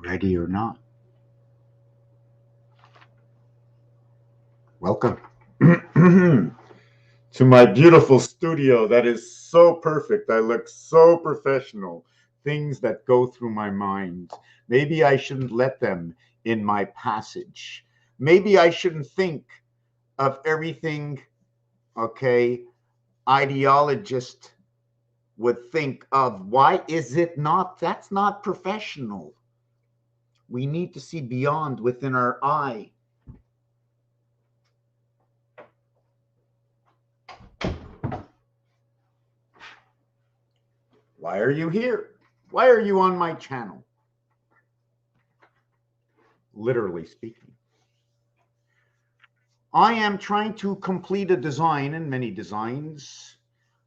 ready or not. Welcome to my beautiful studio that is so perfect. I look so professional. Things that go through my mind. Maybe I shouldn't let them in my passage. Maybe I shouldn't think of everything, okay, ideologist would think of. Why is it not? That's not professional. We need to see beyond within our eye. Why are you here? Why are you on my channel? Literally speaking. I am trying to complete a design and many designs.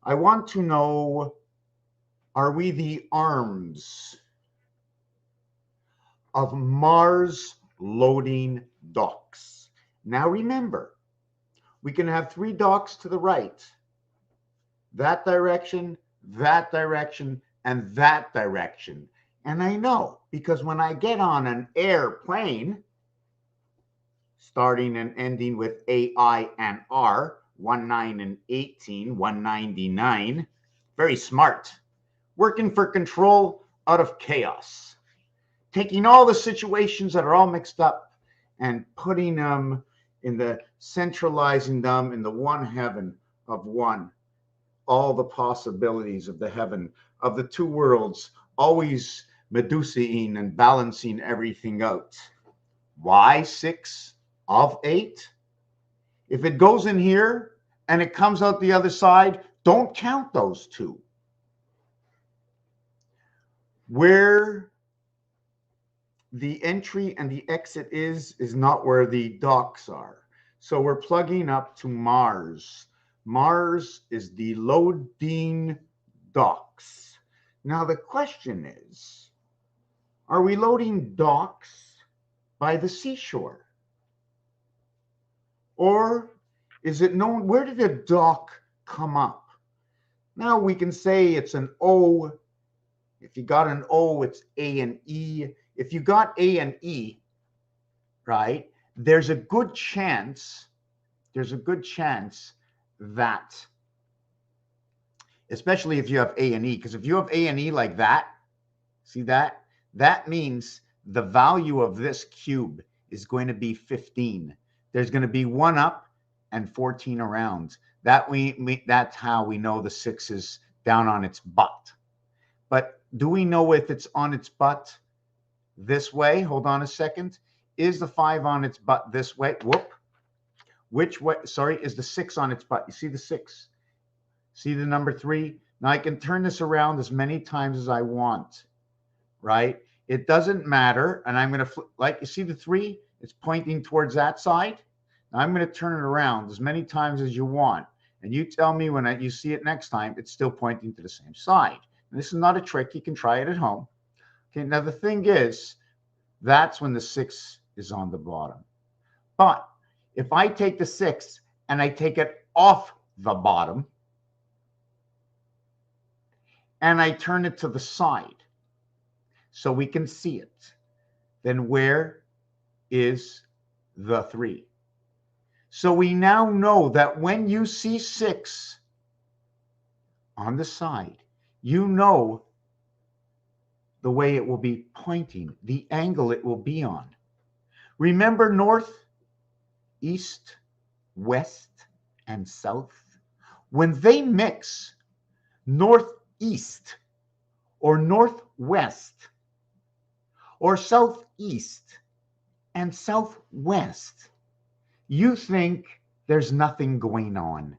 I want to know, are we the arms of Mars loading docks? Now remember, we can have 3 docks to the right, that direction, and that direction. And I know, because when I get on an airplane, starting and ending with AI and R, 19 and 18, 199, very smart, working for control out of chaos, taking all the situations that are all mixed up and putting them in the, centralizing them in the one heaven of one. All the possibilities of the heaven, of the 2 worlds, always Medusaing and balancing everything out. Why 6 of 8? If it goes in here and it comes out the other side, don't count those 2. Where the entry and the exit is not where the docks are. So we're plugging up to Mars. Mars is the loading docks. Now the question is, are we loading docks by the seashore? Or is it known, where did a dock come up? Now we can say it's an O. If you got an O, it's A and E. If you got A and E, right, there's a good chance that, especially if you have A and E, because if you have A and E like that, see that? That means the value of this cube is going to be 15. There's going to be 1 up and 14 around. That's how we know the 6 is down on its butt. But do we know if it's on its butt this way? Hold on a second. Is the 5 on its butt this way? Whoop. Which way? Sorry, is the 6 on its butt? You see the 6? See the number 3? Now I can turn this around as many times as I want, right? It doesn't matter. And I'm going to, like, you see the 3? It's pointing towards that side. Now I'm going to turn it around as many times as you want. And you tell me when you see it next time, it's still pointing to the same side. And this is not a trick. You can try it at home. Okay, now the thing is, that's when the 6 is on the bottom. But if I take the 6 and I take it off the bottom and I turn it to the side so we can see it, then where is the 3? So we now know that when you see 6 on the side, you know the way it will be pointing, the angle it will be on. Remember north, east, west, and south? When they mix northeast or northwest or southeast and southwest, you think there's nothing going on,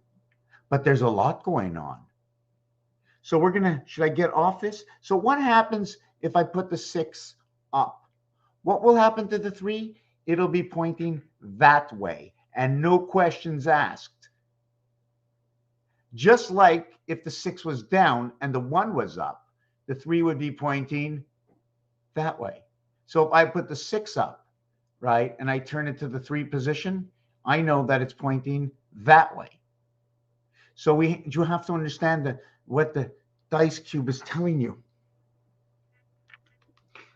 but there's a lot going on. So we're going to, should I get off this? So what happens if I put the 6 up? What will happen to the 3? It'll be pointing that way and no questions asked. Just like if the 6 was down and the 1 was up, the 3 would be pointing that way. So if I put the 6 up, right, and I turn it to the 3 position, I know that it's pointing that way. So you have to understand what the dice cube is telling you.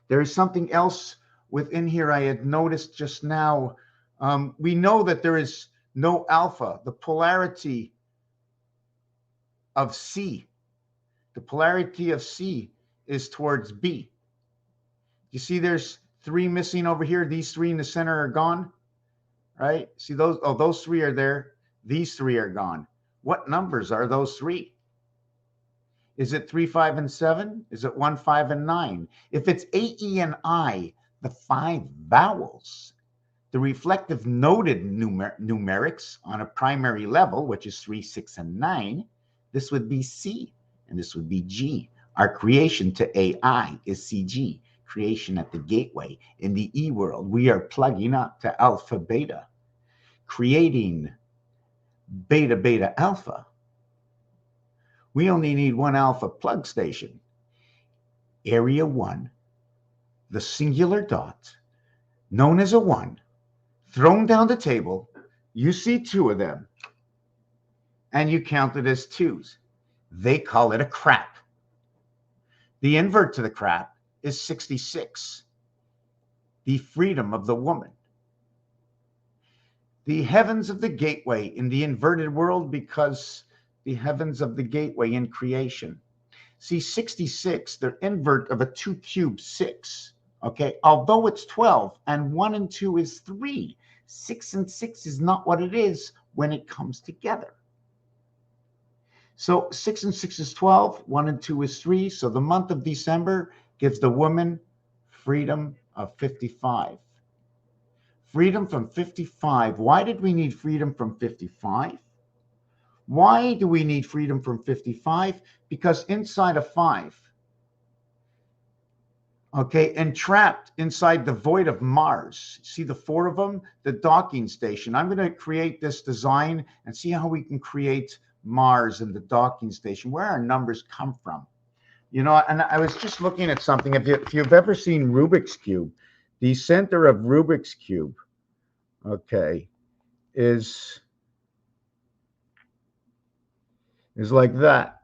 There is something else within here I had noticed just now. We know that there is no alpha. The polarity of C, the polarity of C is towards B. You see there's 3 missing over here. These 3 in the center are gone, right? See those? Oh, those 3 are there. These 3 are gone. What numbers are those 3? Is it 3, 5, and 7? Is it 1, 5, and 9? If it's A, E, and I, the 5 vowels, the reflective noted numerics on a primary level, which is 3, 6, and 9, this would be C, and this would be G. Our creation to AI is CG, creation at the gateway. In the E world, we are plugging up to alpha, beta, creating beta, beta, alpha. We only need 1 alpha plug station. Area 1, the singular dot, known as a 1, thrown down the table. You see 2 of them, and you count it as 2s. They call it a crap. The invert to the crap is 66, the freedom of the woman. The heavens of the gateway in the inverted world, because the heavens of the gateway in creation. See, 66, they're invert of a 2 cubed 6. Okay, although it's 12 and 1 and 2 is 3, 6 and 6 is not what it is when it comes together. So 6 and 6 is 12, 1 and 2 is 3. So the month of December gives the woman freedom of 55. Freedom from 55. Why did we need freedom from 55? Why do we need freedom from 55? Because inside of 5, okay, entrapped inside the void of Mars, see the 4 of them, the docking station. I'm going to create this design and see how we can create Mars and the docking station, where our numbers come from. You know, and I was just looking at something. If you've ever seen Rubik's Cube, the center of Rubik's Cube, okay, is like that.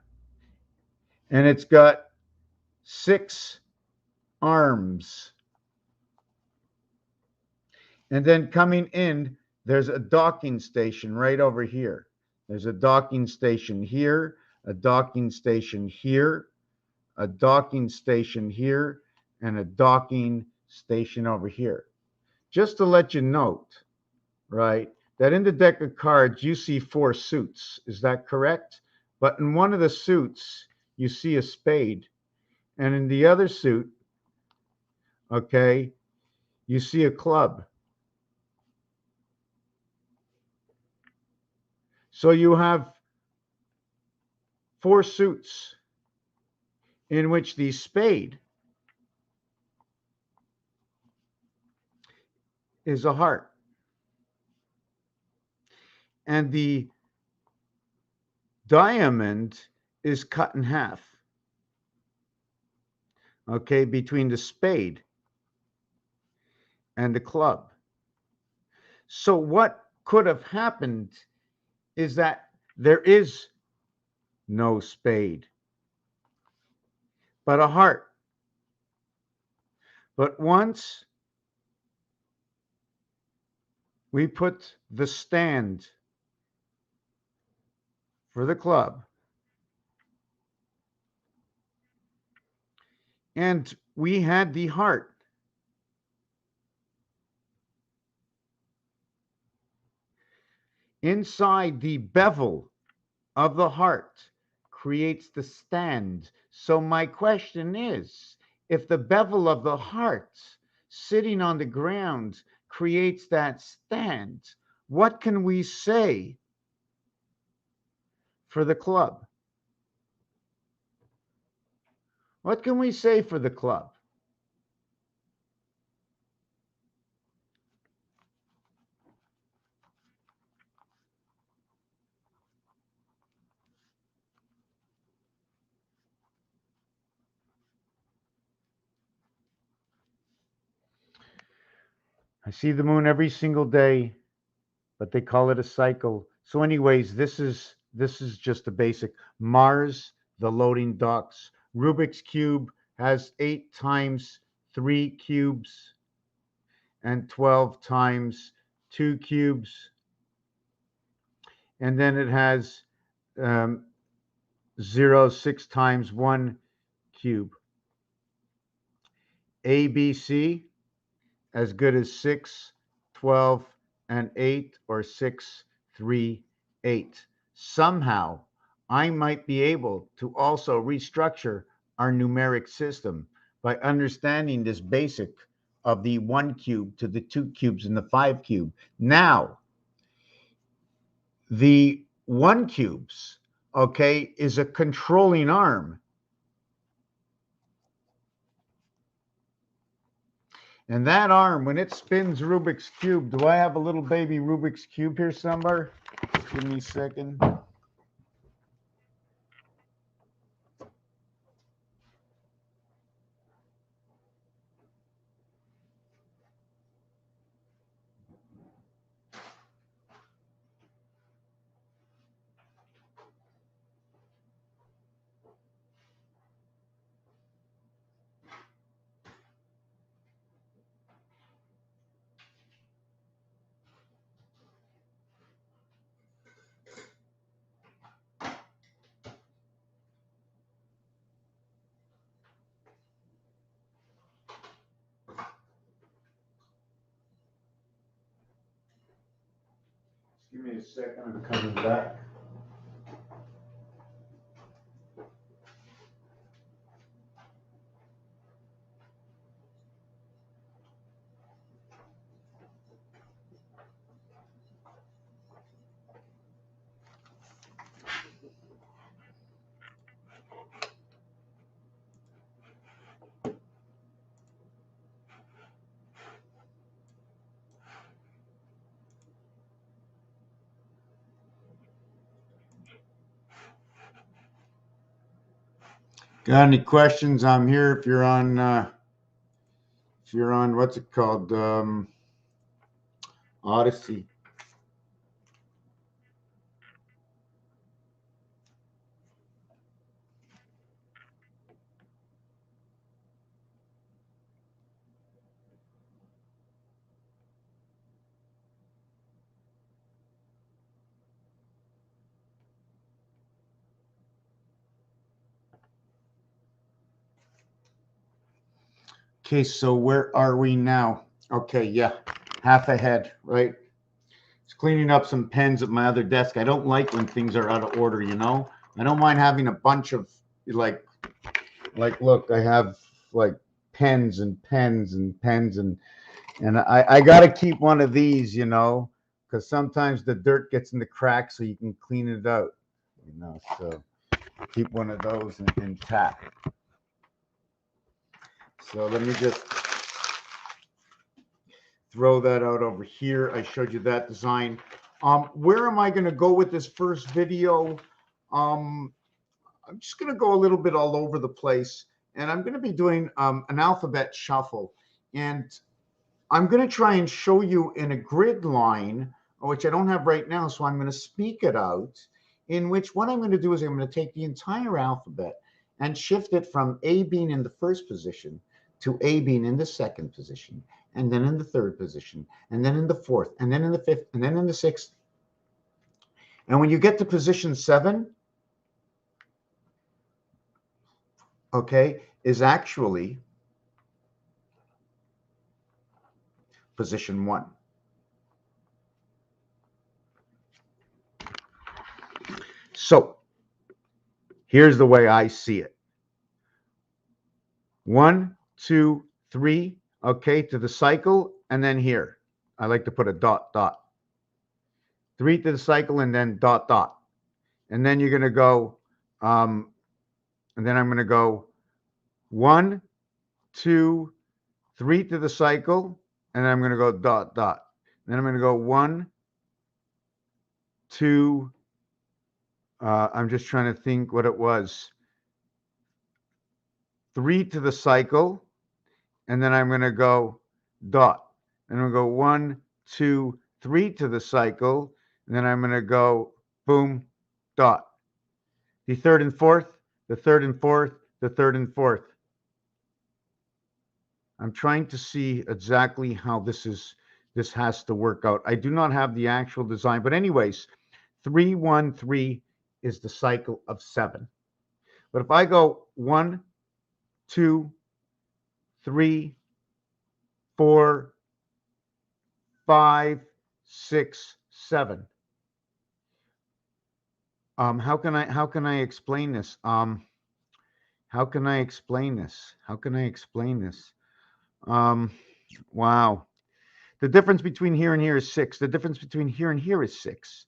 And it's got 6 arms. And then coming in, there's a docking station right over here. There's a docking station here, a docking station here, a docking station here, and a docking station over here. Just to let you note, right, that in the deck of cards, you see 4 suits. Is that correct? But in one of the suits, you see a spade. And in the other suit, okay, you see a club. So you have 4 suits in which the spade is a heart. And the diamond is cut in half, okay, between the spade and the club. So what could have happened is that there is no spade, but a heart. But once we put the stand for the club, and we had the heart, inside the bevel of the heart creates the stand. So my question is, if the bevel of the heart sitting on the ground creates that stand, what can we say for the club? What can we say for the club? I see the moon every single day, but they call it a cycle. So anyways, this is just the basic. Mars, the loading docks. Rubik's Cube has 8 times 3 cubes, and 12 times 2 cubes. And then it has 0, 6 times 1 cube. ABC, as good as 6, 12, and 8, or 6, 3, 8. Somehow, I might be able to also restructure our numeric system by understanding this basic of the 1 cube to the 2 cubes and the 5 cube. Now, the 1 cubes, okay, is a controlling arm. And that arm, when it spins Rubik's Cube, do I have a little baby Rubik's Cube here somewhere? Give me a second. Give me a second, I'm coming back. Got any questions? I'm here if you're on what's it called? Odyssey. Okay, so where are we now? Okay, yeah, half ahead, right? It's cleaning up some pens at my other desk. I don't like when things are out of order, you know? I don't mind having a bunch of like look, I have like pens and pens and pens and I got to keep one of these, you know, because sometimes the dirt gets in the cracks so you can clean it out, you know, so keep one of those intact. So let me just throw that out over here. I showed you that design. Where am I going to go with this first video? I'm just going to go a little bit all over the place, and I'm going to be doing an alphabet shuffle. And I'm going to try and show you in a grid line, which I don't have right now, so I'm going to speak it out, in which what I'm going to do is I'm going to take the entire alphabet and shift it from A being in the first position to A being in the second position, and then in the third position, and then in the fourth, and then in the fifth, and then in the sixth. And when you get to position 7, okay, is actually position 1. So here's the way I see it. 1, 2, 3, okay, to the cycle, and then here. I like to put a dot, dot. 3 to the cycle, and then dot, dot. And then you're going to go, and then I'm going to go 1, 2, 3 to the cycle, and then I'm going to go dot, dot. Then I'm going to go 1, 2, I'm just trying to think what it was. 3 to the cycle, and then I'm going to go dot. And I'm going to go 1, 2, 3 to the cycle, and then I'm going to go boom, dot. The third and fourth, the third and fourth, the third and fourth. I'm trying to see exactly how this has to work out. I do not have the actual design, but anyways, 313 is the cycle of 7. But if I go 1, 2, 3, 4, 5, 6, 7. How can I explain this? How can I explain this? How can I explain this? Wow. The difference between here and here is 6. The difference between here and here is 6.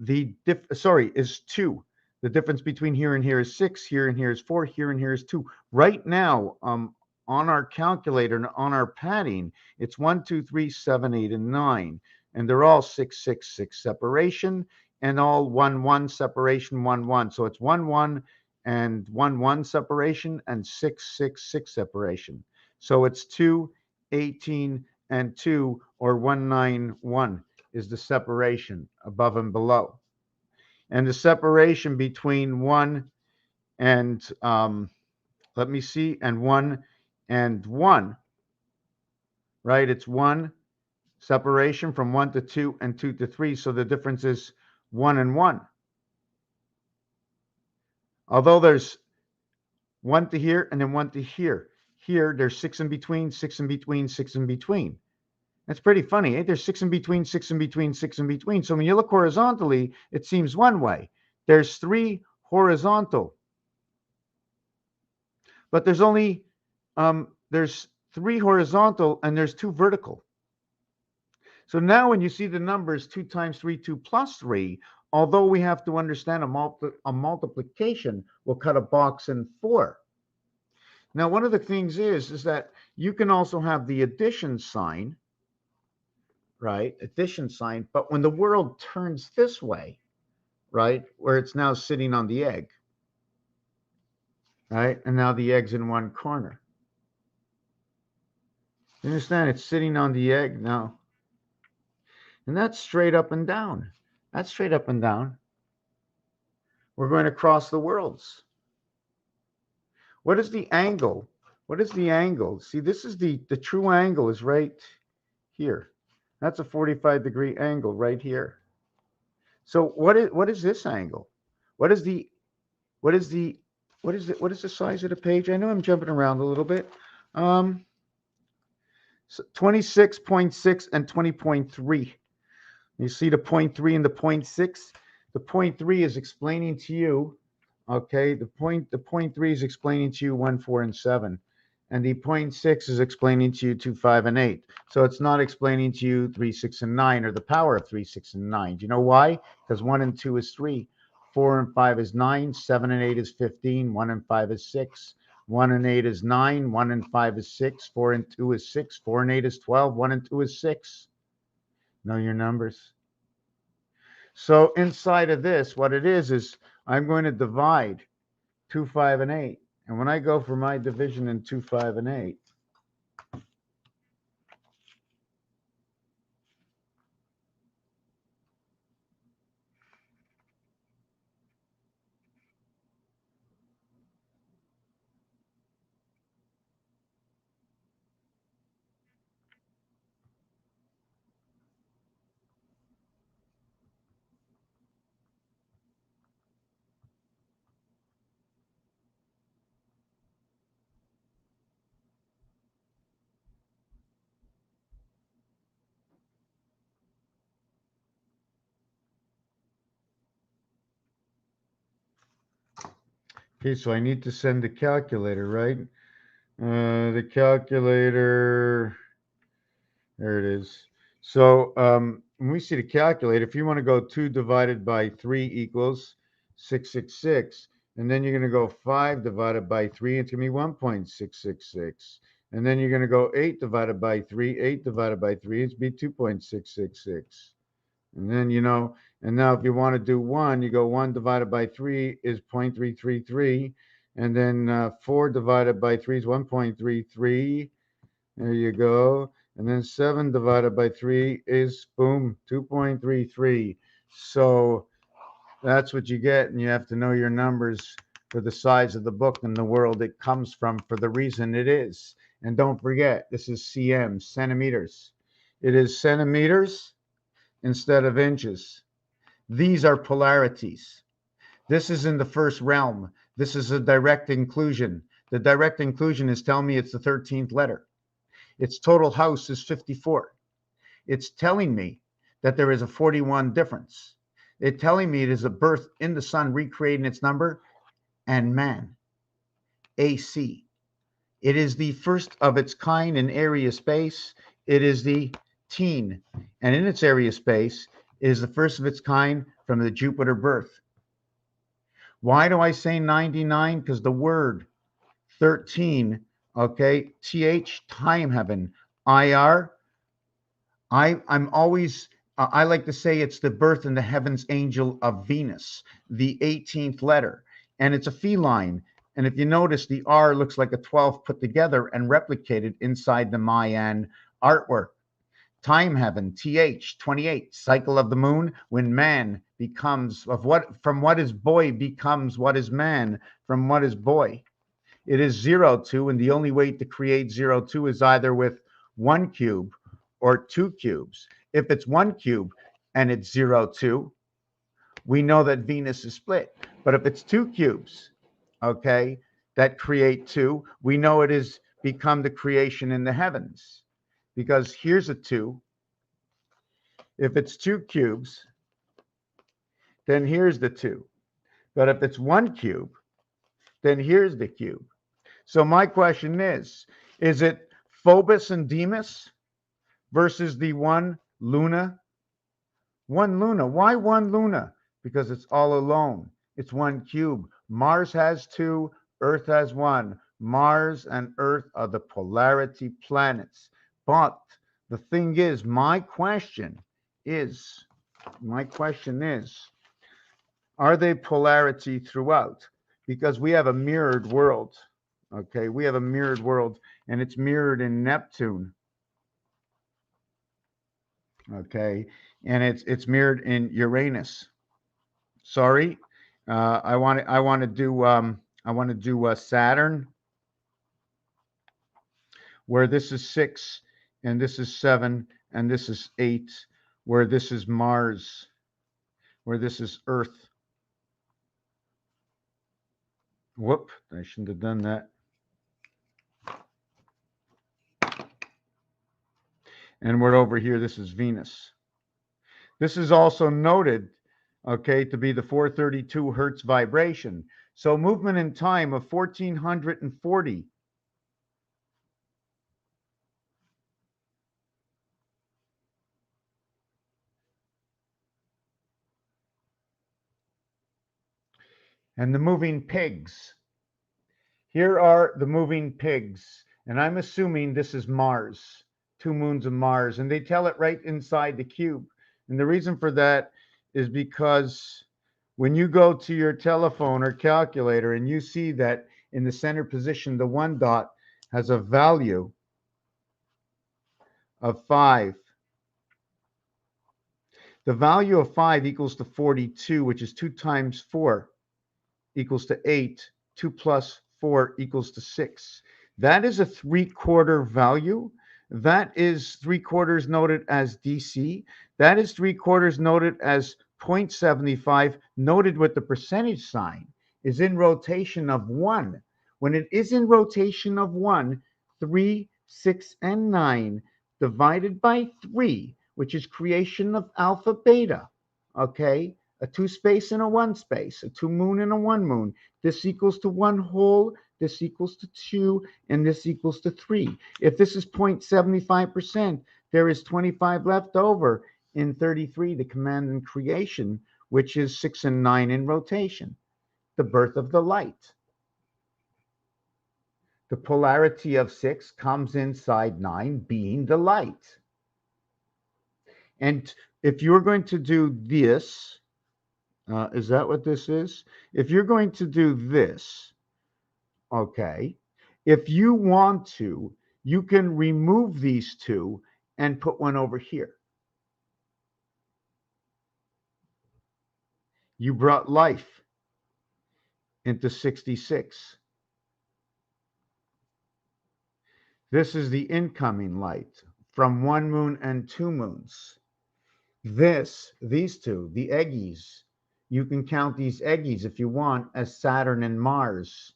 Is 2. The difference between here and here is 6. Here and here is 4. Here and here is 2. Right now, on our calculator and on our padding, it's 1, 2, 3, 7, 8, and 9. And they're all 6, 6, 6 separation, and all 1, 1 separation, 1, 1. So it's 1, 1 and 1, 1 separation and 6, 6, 6 separation. So it's 2, 18, and 2, or 191 is the separation above and below. And the separation between 1 and, let me see, and 1 and 1, right? It's 1 separation from 1 to 2 and 2 to 3. So the difference is 1 and 1. Although there's 1 to here and then 1 to here. Here, there's 6 in between, 6 in between, 6 in between. That's pretty funny, eh? There's 6 in between, 6 in between, 6 in between. So when you look horizontally, it seems one way. There's 3 horizontal. But there's only, there's 3 horizontal and there's 2 vertical. So now when you see the numbers 2 times 3, 2 plus 3, although we have to understand a multiplication, we'll cut a box in 4. Now, one of the things is that you can also have the addition sign, right? Addition sign, but when the world turns this way, right, where it's now sitting on the egg, right? And now the egg's in one corner. You understand? It's sitting on the egg now. And that's straight up and down. That's straight up and down. We're going to cross the worlds. What is the angle? What is the angle? See, this is the true angle is right here. That's a 45-degree angle right here. So what is this angle? What is the size of the page? I know I'm jumping around a little bit. So 26.6 and 20.3. You see the 0.3 and the 0.6. The 0.3 is explaining to you, okay, the 0.3 is explaining to you 1, 4, and 7. And the 0.6 is explaining to you 2, 5, and 8. So it's not explaining to you 3, 6, and 9, or the power of 3, 6, and 9. Do you know why? Because 1 and 2 is 3. 4 and 5 is 9. 7 and 8 is 15. 1 and 5 is 6. 1 and 8 is 9. 1 and 5 is 6. 4 and 2 is 6. 4 and 8 is 12. 1 and 2 is 6. Know your numbers. So inside of this, what it is I'm going to divide 2, 5, and 8. And when I go for my division in 2, 5, and 8, okay, so I need to send the calculator, right? The calculator, there it is. So when we see the calculator, if you want to go 2 divided by 3 equals 666, and then you're going to go 5 divided by 3, it's going to be 1.666. And then you're going to go 8 divided by 3, 8 divided by 3, it's be 2.666. And then, and now if you want to do 1, you go 1 divided by 3 is 0.333. And then 4 divided by 3 is 1.33. There you go. And then 7 divided by 3 is, boom, 2.33. So that's what you get. And you have to know your numbers for the size of the book and the world it comes from for the reason it is. And don't forget, this is cm, centimeters. It is centimeters instead of inches. These are polarities. This is in the first realm. This is a direct inclusion. The direct inclusion is telling me it's the 13th letter. Its total house is 54. It's telling me that there is a 41 difference. It's telling me it is a birth in the sun recreating its number and man, AC. It is the first of its kind in area space. It is the teen, and in its area space is the first of its kind from the Jupiter birth. Why do I say 99? Because the word 13, okay, TH, time heaven, IR, I'm always, I like to say it's the birth in the heavens angel of Venus, the 18th letter, and it's a feline. And if you notice, the R looks like a 12 put together and replicated inside the Mayan artwork. Time heaven, TH, 28, cycle of the moon, when man becomes from what is boy becomes what is man, from what is boy. It is 02, and the only way to create 02 is either with one cube or two cubes. If it's one cube and it's 02, we know that Venus is split. But if it's two cubes, okay, that create two, we know it has become the creation in the heavens. Because here's a 2. If it's two cubes, then here's the 2. But if it's one cube, then here's the cube. So my question is it Phobos and Deimos versus the one Luna? One Luna. Why one Luna? Because it's all alone. It's one cube. Mars has 2, Earth has 1. Mars and Earth are the polarity planets. But the thing is, my question is, are they polarity throughout? Because we have a mirrored world. Okay, we have a mirrored world, and it's mirrored in Neptune. Okay, and it's mirrored in Uranus. Sorry, I want to do Saturn, where this is 6, and this is 7, and this is 8, where this is Mars, where this is Earth. Whoop! I shouldn't have done that. And we're over here. This is Venus. This is also noted, okay, to be the 432 hertz vibration. So movement in time of 1440. And the moving pigs. Here are the moving pigs. And I'm assuming this is Mars, 2 moons of Mars. And they tell it right inside the cube. And the reason for that is because when you go to your telephone or calculator and you see that in the center position, the 1 dot has a value of 5. The value of 5 equals to 42, which is 2 times 4 equals to 8. 2 plus 4 equals to 6. That is a 3/4 value. That is 3/4 noted as DC. That is 3/4 noted as 0.75, noted with the percentage sign, is in rotation of 1. When it is in rotation of 1, 3, 6, and 9 divided by 3, which is creation of alpha beta, okay? A 2 space and a 1 space, a 2 moon and a 1 moon. This equals to 1 whole, this equals to 2, and this equals to 3. If this is 0.75%, there is 25 left over in 33, the command and creation, which is 6 and 9 in rotation, the birth of the light. The polarity of 6 comes inside 9, being the light. And if you're going to do this, is that what this is? If you're going to do this, okay, if you want to, you can remove these 2 and put one over here. You brought life into 66. This is the incoming light from 1 moon and 2 moons. These two, the eggies, you can count these eggies if you want as Saturn and Mars.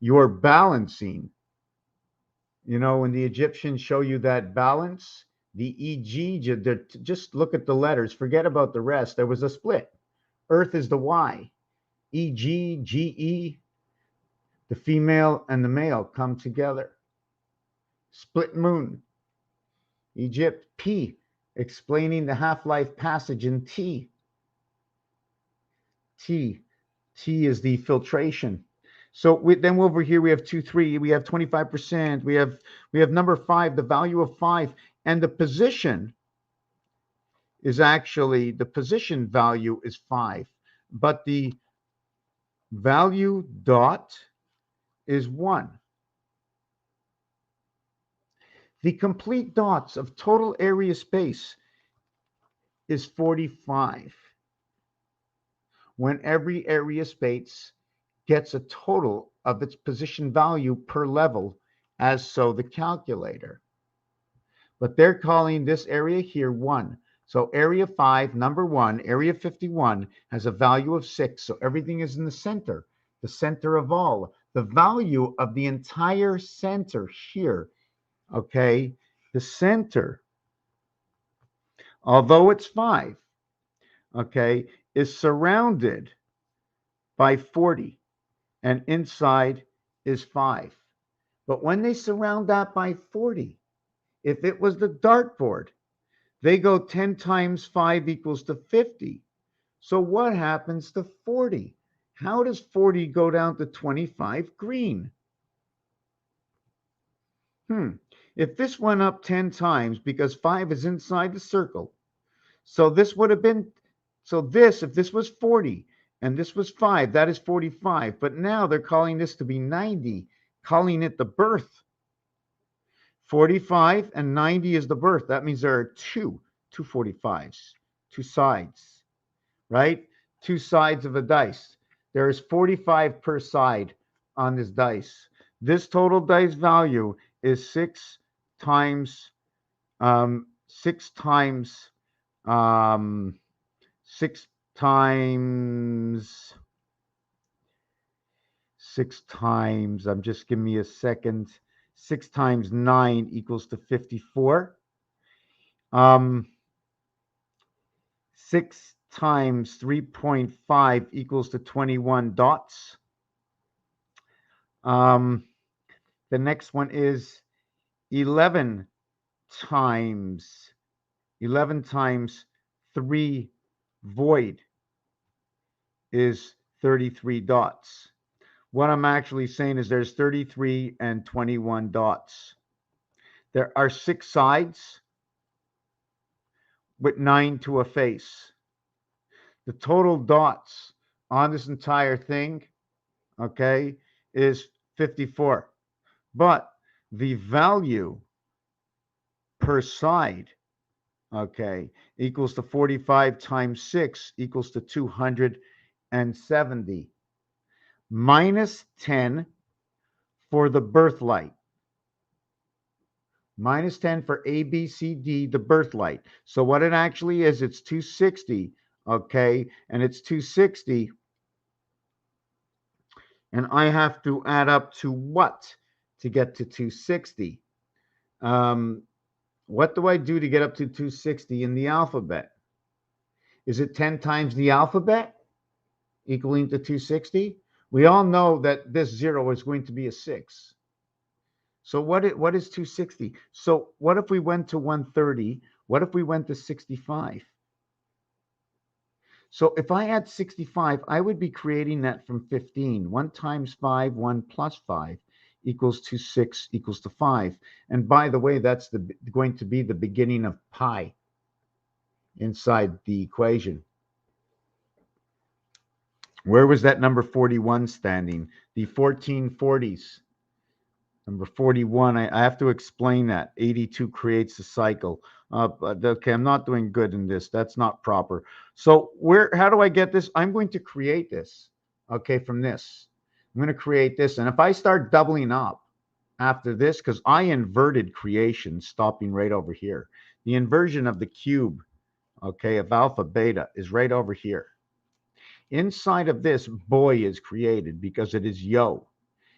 You're balancing. You know, when the Egyptians show you that balance, the EG, just look at the letters, forget about the rest. There was a split. Earth is the Y. EG, GE, the female and the male come together. Split moon. Egypt, P, explaining the half-life passage in T. T is the filtration. So then over here we have 2, 3, we have 25%, we have number 5, the value of 5, and the position is actually, the position value is 5, but the value dot is 1. The complete dots of total area space is 45. When every area space gets a total of its position value per level, as so the calculator. But they're calling this area here 1. So area 5, number 1, area 51 has a value of 6. So everything is in the center of all. The value of the entire center here, okay, the center, although it's 5, okay, is surrounded by 40, and inside is 5. But when they surround that by 40, if it was the dartboard, they go 10 times 5 equals to 50. So what happens to 40? How does 40 go down to 25 green? If this went up 10 times because 5 is inside the circle, so this would have been, so this, if this was 40 and this was 5, that is 45. But now they're calling this to be 90, calling it the birth. 45 and 90 is the birth. That means there are two 45s, two sides, right? Two sides of a dice. There is 45 per side on this dice. This total dice value is 6 times 6 times 6 times 6 times, I'm just, give me a second, 6 times 9 equals to 54. 6 times 3.5 equals to 21 dots. The next one is 11 times 3 void is 33 dots. What I'm actually saying is there's 33 and 21 dots. There are 6 sides with 9 to a face. The total dots on this entire thing, okay, is 54. But the value per side, okay, equals to 45 times 6 equals to 270. Minus 10 for the birth light. Minus 10 for A, B, C, D, the birth light. So what it actually is, it's 260, okay? And it's 260. And I have to add up to what to get to 260? What do I do to get up to 260 in the alphabet? Is it 10 times the alphabet equaling to 260? We all know that this 0 is going to be a 6. So what is 260? So what if we went to 130? What if we went to 65? So if I add 65, I would be creating that from 15. 1 times 5, 1 plus 5 equals to 6 equals to 5. And by the way, that's going to be the beginning of pi inside the equation. Where was that number 41 standing? The 1440s. Number 41, I have to explain that. 82 creates a cycle. Okay, I'm not doing good in this. That's not proper. So how do I get this? I'm going to create this, okay, from this. I'm going to create this. And if I start doubling up, after this, because I inverted creation, stopping right over here. The inversion of the cube, okay, of alpha beta is right over here. Inside of this, boy is created because it is yo.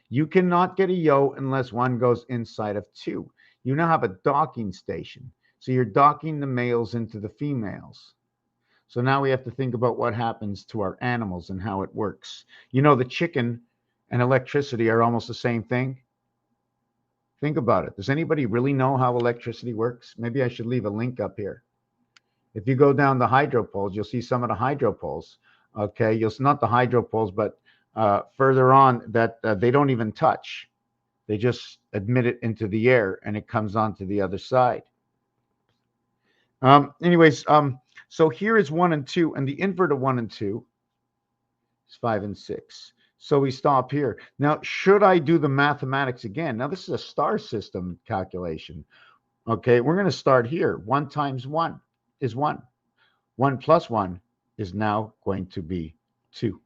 You cannot get a yo unless one goes inside of two. You now have a docking station. So you're docking the males into the females. So now we have to think about what happens to our animals and how it works. You know, the chicken and electricity are almost the same thing. Think about it. Does anybody really know how electricity works? Maybe I should leave a link up here. If you go down the hydro poles, you'll see some of the hydro poles. Okay, you'll see not the hydro poles, but further on that they don't even touch. They just admit it into the air and it comes onto the other side. Anyways, so here is 1 and 2, and the invert of 1 and 2 is 5 and 6. So we stop here. Now, should I do the mathematics again? Now, this is a star system calculation. Okay, we're going to start here. 1 times 1 is 1. 1 plus 1 is now going to be 2.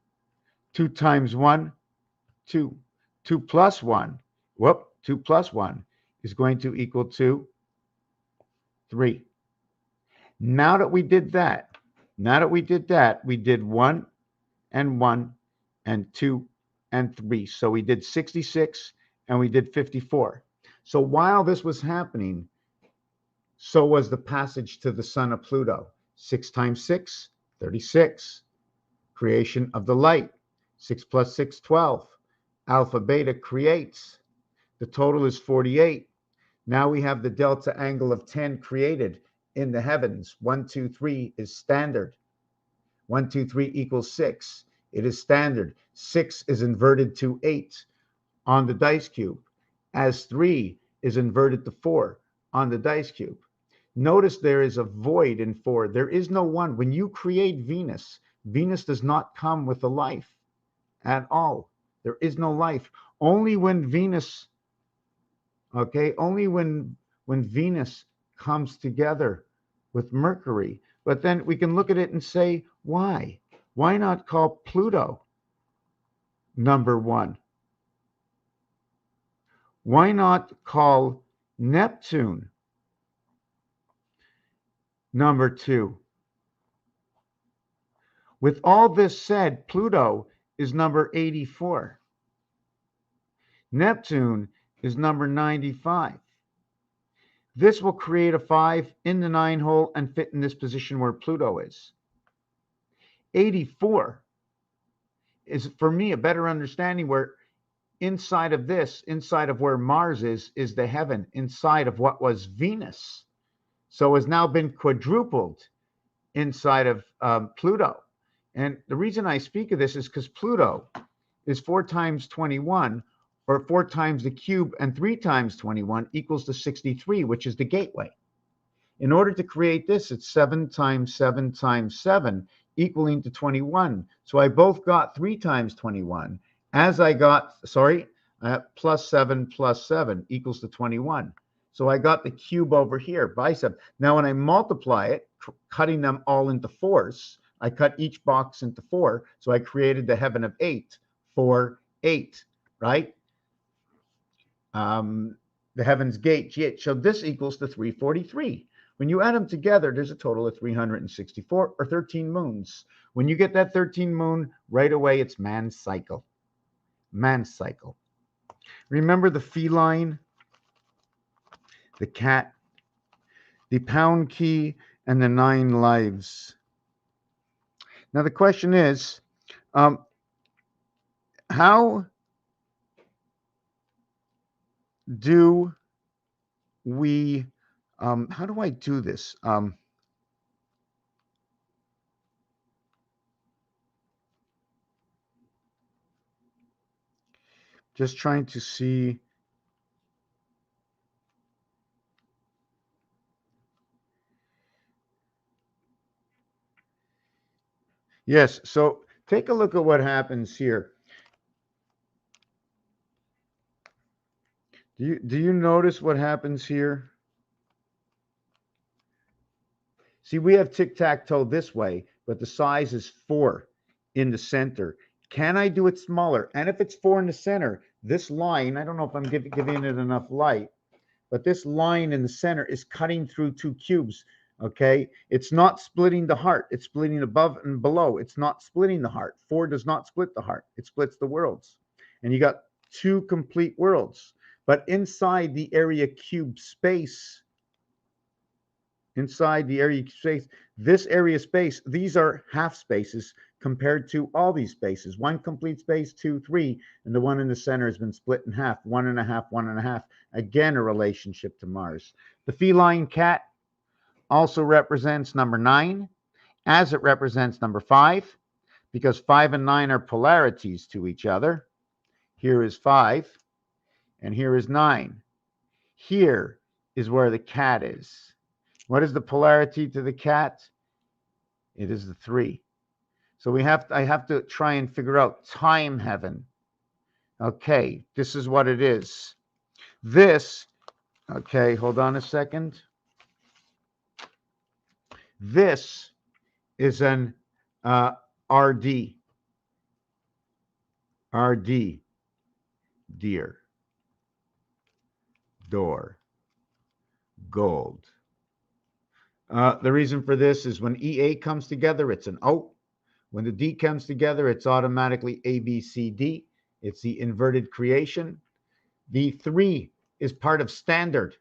2 times 1, 2. 2 plus 1, 2 plus 1 is going to equal to 3. Now that we did that, we did 1 and 1 and 2 and 3. So we did 66 and we did 54. So while this was happening, so was the passage to the sun of Pluto. 6 times 6, 36. Creation of the light. 6 plus 6, 12. Alpha beta creates. The total is 48. Now we have the delta angle of 10 created in the heavens. 1, 2, 3 is standard. 1, 2, 3 equals 6. It is standard. 6 is inverted to 8 on the dice cube, as 3 is inverted to 4 on the dice cube. Notice there is a void in 4. There is no 1. When you create Venus, Venus does not come with a life at all. There is no life. Only when Venus, only when Venus comes together with Mercury. But then we can look at it and say, why? Why not call Pluto number 1? Why not call Neptune number 2? With all this said, Pluto is number 84. Neptune is number 95. This will create a 5 in the 9 hole and fit in this position where Pluto is. 84 is, for me, a better understanding where inside of this, inside of where Mars is the heaven, inside of what was Venus. So has now been quadrupled inside of Pluto. And the reason I speak of this is because Pluto is 4 times 21, or 4 times the cube, and 3 times 21 equals to 63, which is the gateway. In order to create this, it's 7 times 7 times 7, equaling to 21. So I both got 3 times 21, as I got, plus 7 equals to 21. So I got the cube over here, by 7. Now when I multiply it, cutting them all into 4s, I cut each box into 4, so I created the heaven of 8, 4, 8, right? The heaven's gate. So this equals to 343. When you add them together, there's a total of 364, or 13 moons. When you get that 13 moon, right away, it's man's cycle. Man's cycle. Remember the feline, the cat, the pound key, and the 9 lives. Now the question is, how do we, how do I do this? Just trying to see. Yes, so take a look at what happens here. Do you notice what happens here? See, we have tic-tac-toe this way, but the size is 4 in the center. Can I do it smaller? And if it's 4 in the center, this line, I don't know if I'm giving it enough light, but this line in the center is cutting through 2 cubes. Okay, it's not splitting the heart, it's splitting above and below. It's not splitting the heart. 4 does not split the heart, it splits the worlds. And you got 2 complete worlds. But inside the area cube space, this area space, these are half spaces compared to all these spaces. 1 complete space, 2, 3, and the one in the center has been split in half. 1.5, 1.5. Again, a relationship to Mars. The feline cat also represents number 9, as it represents number 5, because 5 and 9 are polarities to each other. Here is 5, and here is 9. Here is where the cat is. What is the polarity to the cat? It is the 3. So I have to try and figure out time heaven. Okay, this is what it is. This, okay, hold on a second. This is an RD. RD, deer, door, gold. The reason for this is when EA comes together, it's an O. When the D comes together, it's automatically ABCD. It's the inverted creation. The 3 is part of standard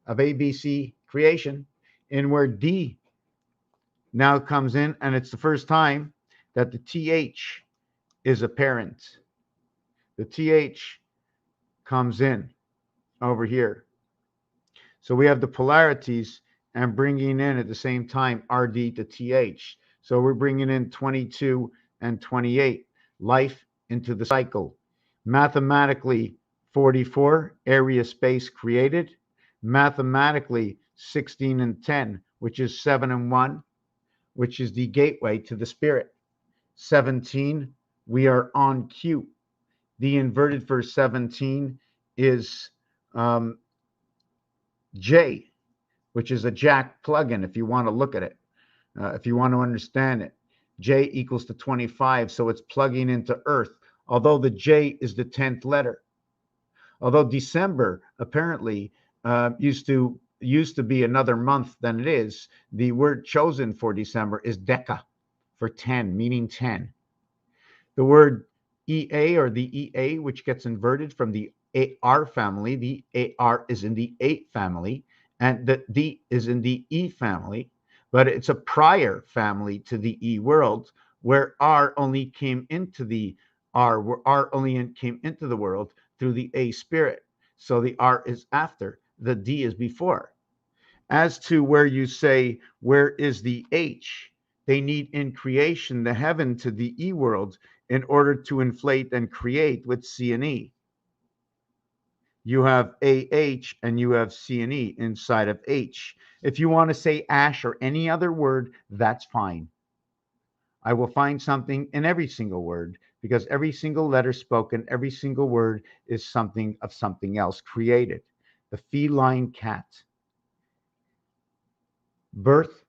of ABC creation, and where D now comes in, and it's the first time that the TH is apparent. The TH comes in over here. So we have the polarities and bringing in at the same time RD to TH. So we're bringing in 22 and 28, life into the cycle. Mathematically, 44, area space created. Mathematically, 16 and 10, which is 7 and 1, which is the gateway to the spirit. 17, we are on cue. The inverted for 17 is J, which is a jack plugin if you want to look at it, if you want to understand it. J equals to 25, so it's plugging into Earth, although the J is the 10th letter. Although December apparently used to be another month than it is, the word chosen for December is Deca, for 10, meaning 10. The word EA, or the EA, which gets inverted from the AR family, the AR is in the 8 family, and the D is in the E family, but it's a prior family to the E world, where R only came into the came into the world through the A spirit. So the R is after, the D is before. As to where you say, where is the H? They need in creation the heaven to the E world in order to inflate and create with C and E. You have AH and you have C and E inside of H. If you want to say ash or any other word, that's fine. I will find something in every single word, because every single letter spoken, every single word is something of something else created. The feline cat. Birth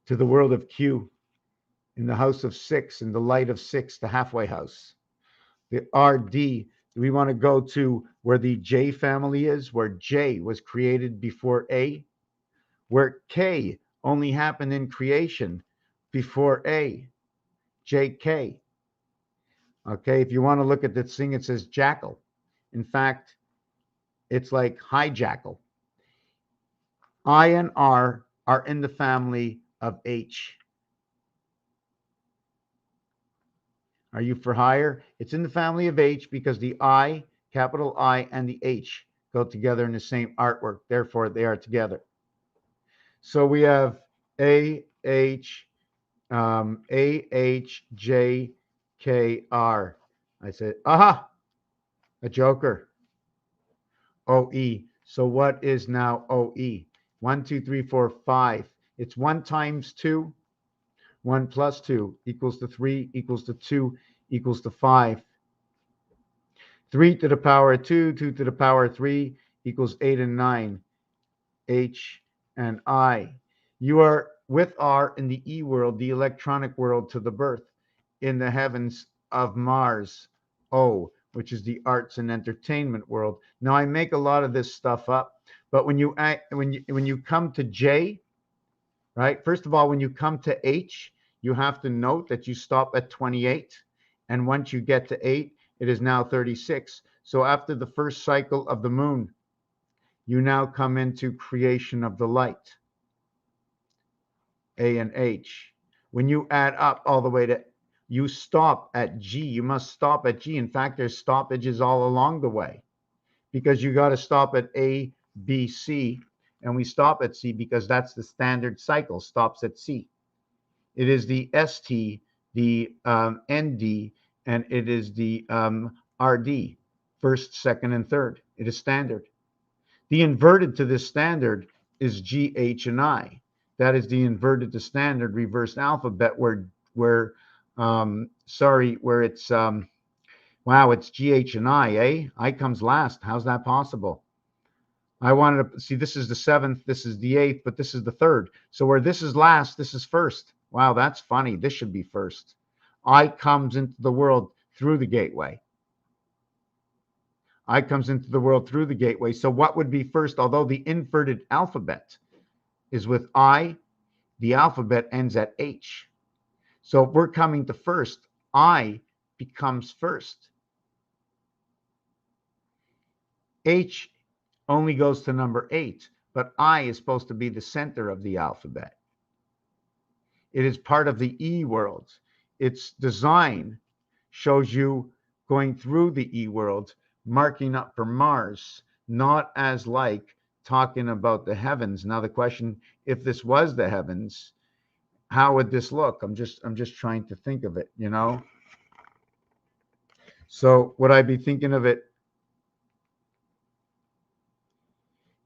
to the world of Q, in the house of 6, in the light of 6, the halfway house. The RD, we want to go to where the J family is, where J was created before A, where K only happened in creation before A, JK. Okay, if you want to look at this thing, it says jackal. In fact, it's like hijackal. I and R are in the family of H. Are you for hire? It's in the family of H because the I, capital I, and the H go together in the same artwork. Therefore, they are together. So we have A, H, J, K, R. I said, aha, a joker. OE. So what is now OE? 1, 2, 3, 4, 5. It's 1 times 2. 1 plus 2 equals to 3 equals to 2 equals to 5. 3 to the power of 2, 2 to the power of 3 equals 8 and 9. H and I. You are with R in the E world, the electronic world, to the birth. in the heavens of Mars, O, which is the arts and entertainment world. Now I make a lot of this stuff up, but when you come to J, right? First of all, when you come to H, you have to note that you stop at 28, and once you get to 8, it is now 36. So after the first cycle of the moon, you now come into creation of the light, A and H. When you add up all the way to, you stop at G. You must stop at G. In fact, there's stoppages all along the way because you got to stop at A, B, C, and we stop at C because that's the standard cycle, stops at C. It is the ST, the ND, and it is the RD, first, second, and third. It is standard. The inverted to this standard is G, H, and I. That is the inverted to standard reversed alphabet where it's wow, it's G, H, and I, eh? I comes last. How's that possible? I wanted to see, this is the 7th, this is the 8th, but this is the 3rd. So where this is last, this is first. Wow, that's funny. This should be first. I comes into the world through the gateway. I comes into the world through the gateway. So what would be first? Although the inverted alphabet is with I, the alphabet ends at H. So if we're coming to first, I becomes first. H only goes to number 8, but I is supposed to be the center of the alphabet. It is part of the E world. Its design shows you going through the E world, marking up for Mars, not as like talking about the heavens. Now the question, if this was the heavens, how would this look? I'm just trying to think of it, you know? So would I be thinking of it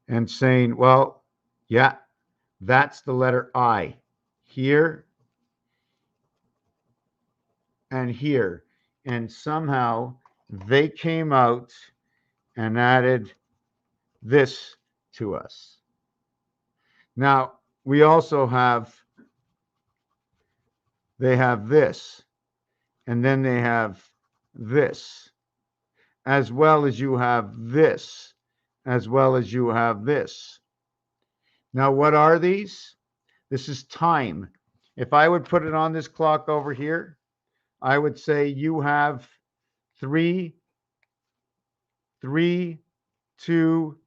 and saying, well, yeah, that's the letter I here and here. And somehow they came out and added this to us. Now, we also have, they have this, and then they have this, as well as you have this, as well as you have this. Now, what are these? This is time. If I would put it on this clock over here, I would say you have 3, 2,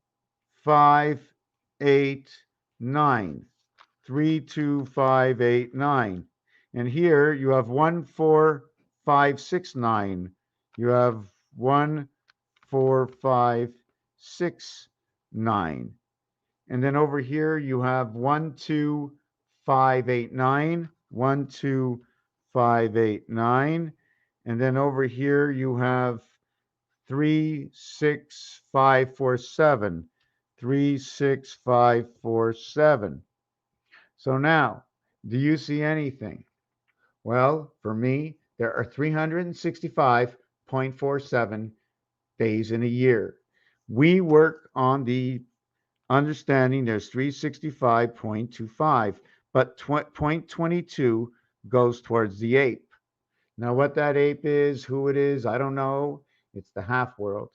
5, 8, 9. 3, 2, 5, 8, 9. And here you have 1, 4, 5, 6, 9. You have 1, 4, 5, 6, 9. And then over here you have 1, 2, 5, 8, 9. 1, 2, 5, 8, 9. And then over here you have 3, 6, 5, 4, 7. 3, 6, 5, 4, 7. So now, do you see anything? Well, for me, there are 365.47 days in a year. We work on the understanding there's 365.25, but 0.22 goes towards the ape. Now, what that ape is, who it is, I don't know. It's the half world.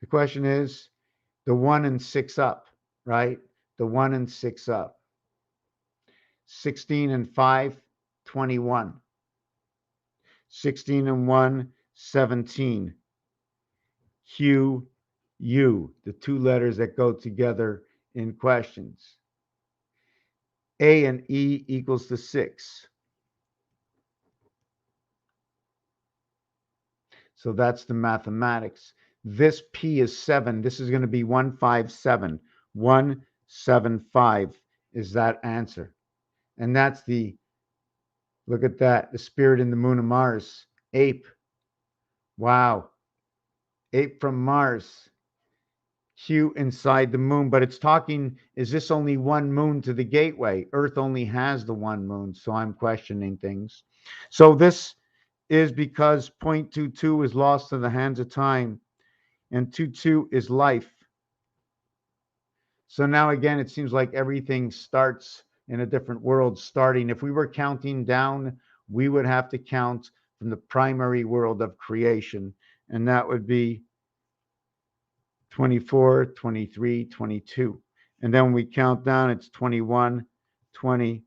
The question is the 1 and 6 up, right? The 1 and 6 up. 16 and 5, 21. 16 and 1, 17. Q, U, the 2 letters that go together in questions. A and E equals to 6. So that's the mathematics. This P is 7. This is going to be 157. 175 is that answer. And that's the, look at that, the spirit in the moon of Mars, ape. Wow. Ape from Mars. Q inside the moon, but it's talking, is this only one moon to the gateway? Earth only has the one moon, so I'm questioning things. So this is because 0.22 is lost in the hands of time, and 22 is life. So now again, it seems like everything starts in a different world starting. If we were counting down, we would have to count from the primary world of creation, and that would be 24, 23, 22. And then when we count down, it's 21, 20,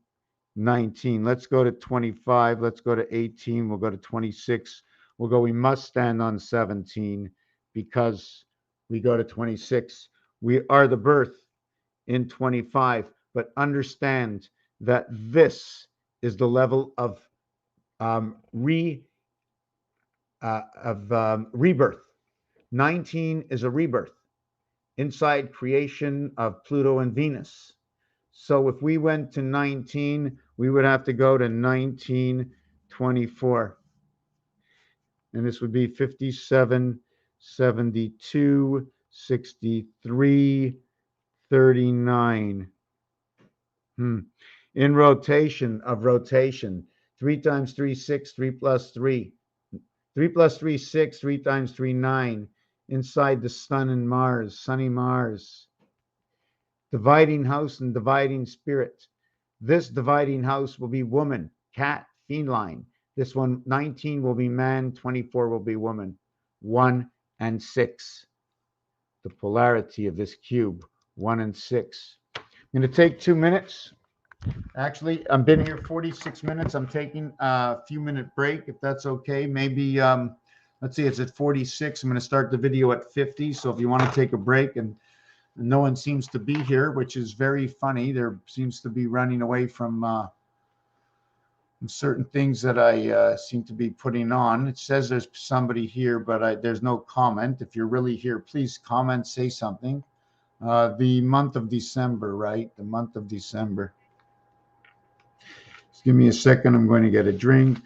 19. Let's go to 25. Let's go to 18. We'll go to 26. We'll go, we must stand on 17 because we go to 26. We are the birth in 25, but understand that this is the level of rebirth. 19 is a rebirth inside creation of Pluto and Venus. So if we went to 19, we would have to go to 1924. And this would be 57, 72, 63, 39. In rotation of rotation, 3 times 3, 6, 3 plus 3. 3 plus 3, 6, 3 times 3, 9. Inside the sun and Mars, sunny Mars. Dividing house and dividing spirit. This dividing house will be woman, cat, feline. This one, 19 will be man, 24 will be woman. 1 and 6. The polarity of this cube, 1 and 6. I'm going to take 2 minutes. Actually, I've been here 46 minutes. I'm taking a few minute break, if that's okay. Maybe, let's see, it's at 46. I'm going to start the video at 50. So if you want to take a break, and no one seems to be here, which is very funny. There seems to be running away from certain things that I seem to be putting on. It says there's somebody here, but there's no comment. If you're really here, please comment, say something. The month of December, right? The month of December. Just give me a second. I'm going to get a drink.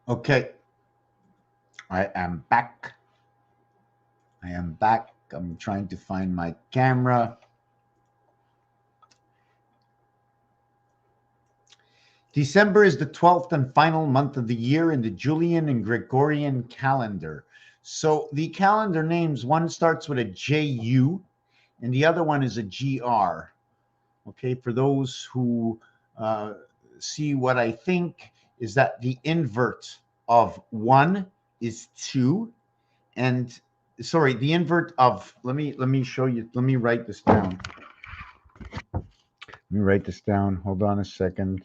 Okay, I am back. I am back. I'm trying to find my camera. December is the 12th and final month of the year in the Julian and Gregorian calendar. So the calendar names, one starts with a JU and the other one is a GR. Okay, for those who see what I think is that the invert of 1 is 2, and sorry, the invert of, let me show you, let me write this down. Let me write this down. Hold on a second.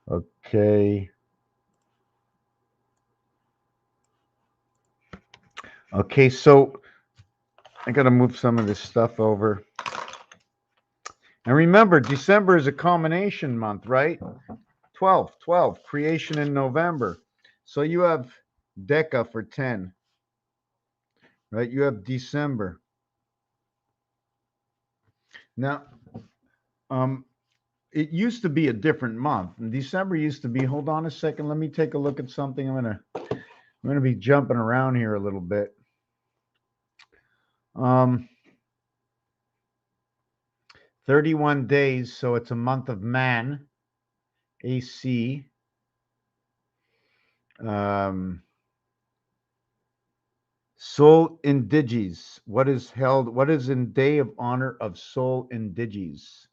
Okay. Okay, so I got to move some of this stuff over. And remember, December is a combination month, right? 12, creation in November. So you have Deca for 10, right? You have December. Now, it used to be a different month. And December used to be, hold on a second, let me take a look at something. I'm gonna be jumping around here a little bit. 31 days, so it's a month of man, AC. Sol Indiges. What is in day of honor of Sol Indiges?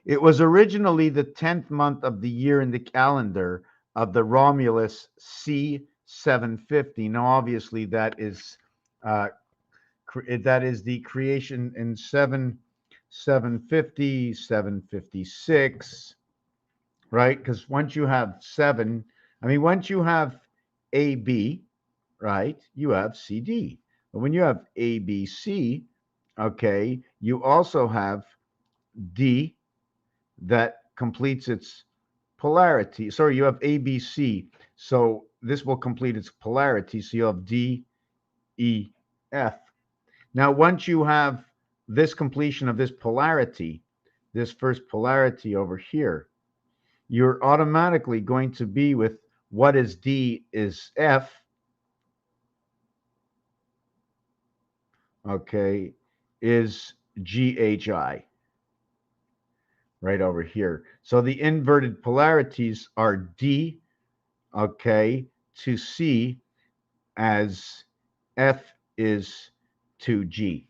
It was originally the 10th month of the year in the calendar of the Romulus C750. Now, obviously, that is the creation in 750, 756, right? Because once you have 7, once you have AB, right, you have CD. But when you have ABC, okay, you also have D that completes its polarity. Sorry, you have ABC. So this will complete its polarity. So you have D, E, F. Now, once you have this completion of this polarity, this first polarity over here, you're automatically going to be with what is D is F. Okay, is GHI. Right over here. So the inverted polarities are D, okay, to C as F is to G.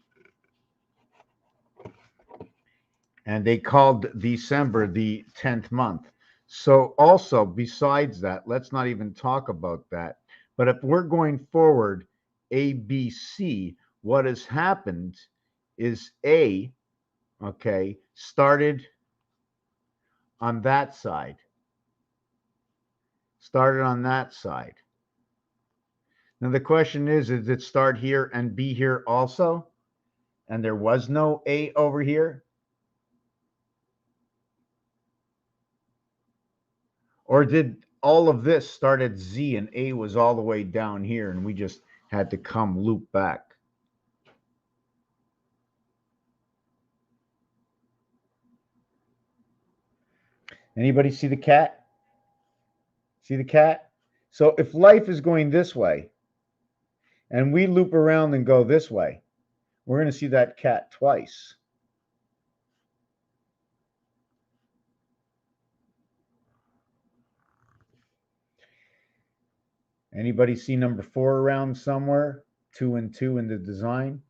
And they called December the 10th month. So also, besides that, let's not even talk about that. But if we're going forward, ABC, what has happened is A, okay, started on that side. Started on that side. Now the question is it start here and B here also? And there was no A over here? Or did all of this start at Z and A was all the way down here and we just had to come loop back? Anybody see the cat? See the cat? So if life is going this way and we loop around and go this way, we're going to see that cat twice. Anybody see number 4 around somewhere? 2 and 2 in the design.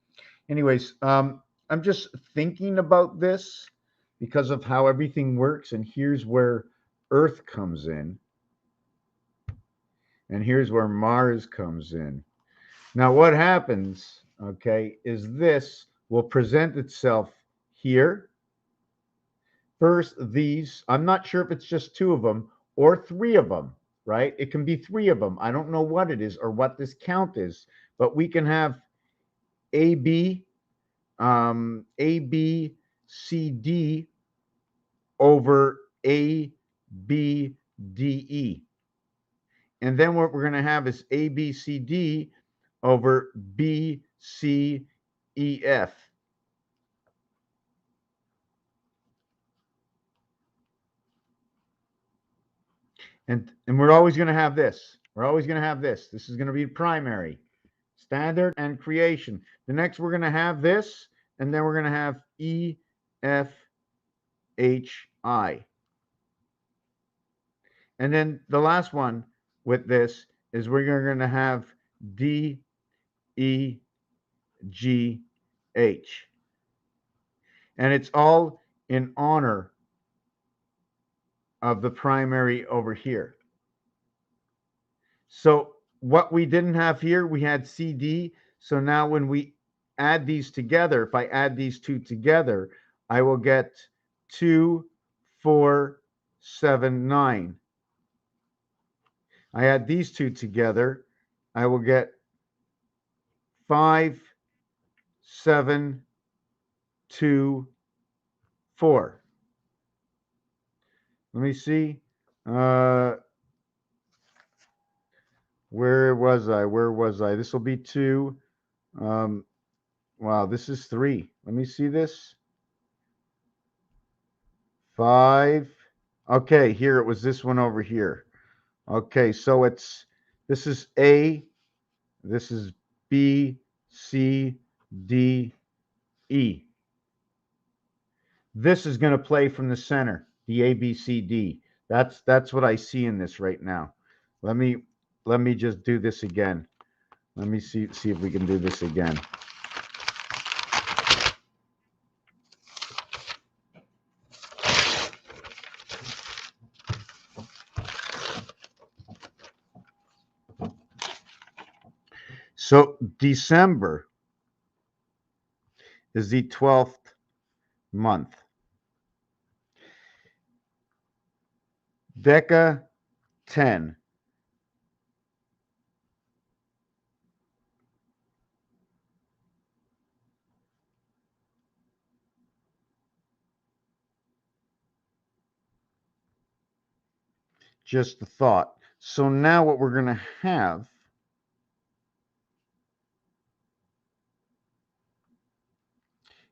Anyways, I'm just thinking about this because of how everything works. And here's where Earth comes in. And here's where Mars comes in. Now, what happens, okay, is this will present itself here. First, these, I'm not sure if it's just 2 of them or 3 of them, right? It can be 3 of them. I don't know what it is or what this count is, but we can have AB, ABCD over ABDE. And then what we're going to have is ABCD over BCEF. And we're always going to have this. We're always going to have this. This is going to be primary. Standard and creation. The next we're going to have this, and then we're going to have E, F, H, I. And then the last one with this is we're going to have D, E, G, H. And it's all in honor of the primary over here. So what we didn't have here, we had CD. So now when we add these together, if I add these two together, I will get 2, 4, 7, 9. I add these two together, I will get 5, 7, 2, 4. Let me see. Where was I? Where was I? This will be 2. Wow, this is 3. Let me see this. 5. Okay, here it was this one over here. Okay, so this is A, this is B, C, D, E. This is going to play from the center, the A, B, C, D. That's what I see in this right now. Let me just do this again. Let me see if we can do this again. So December is the 12th month. Deca 10. Just the thought. So now what we're going to have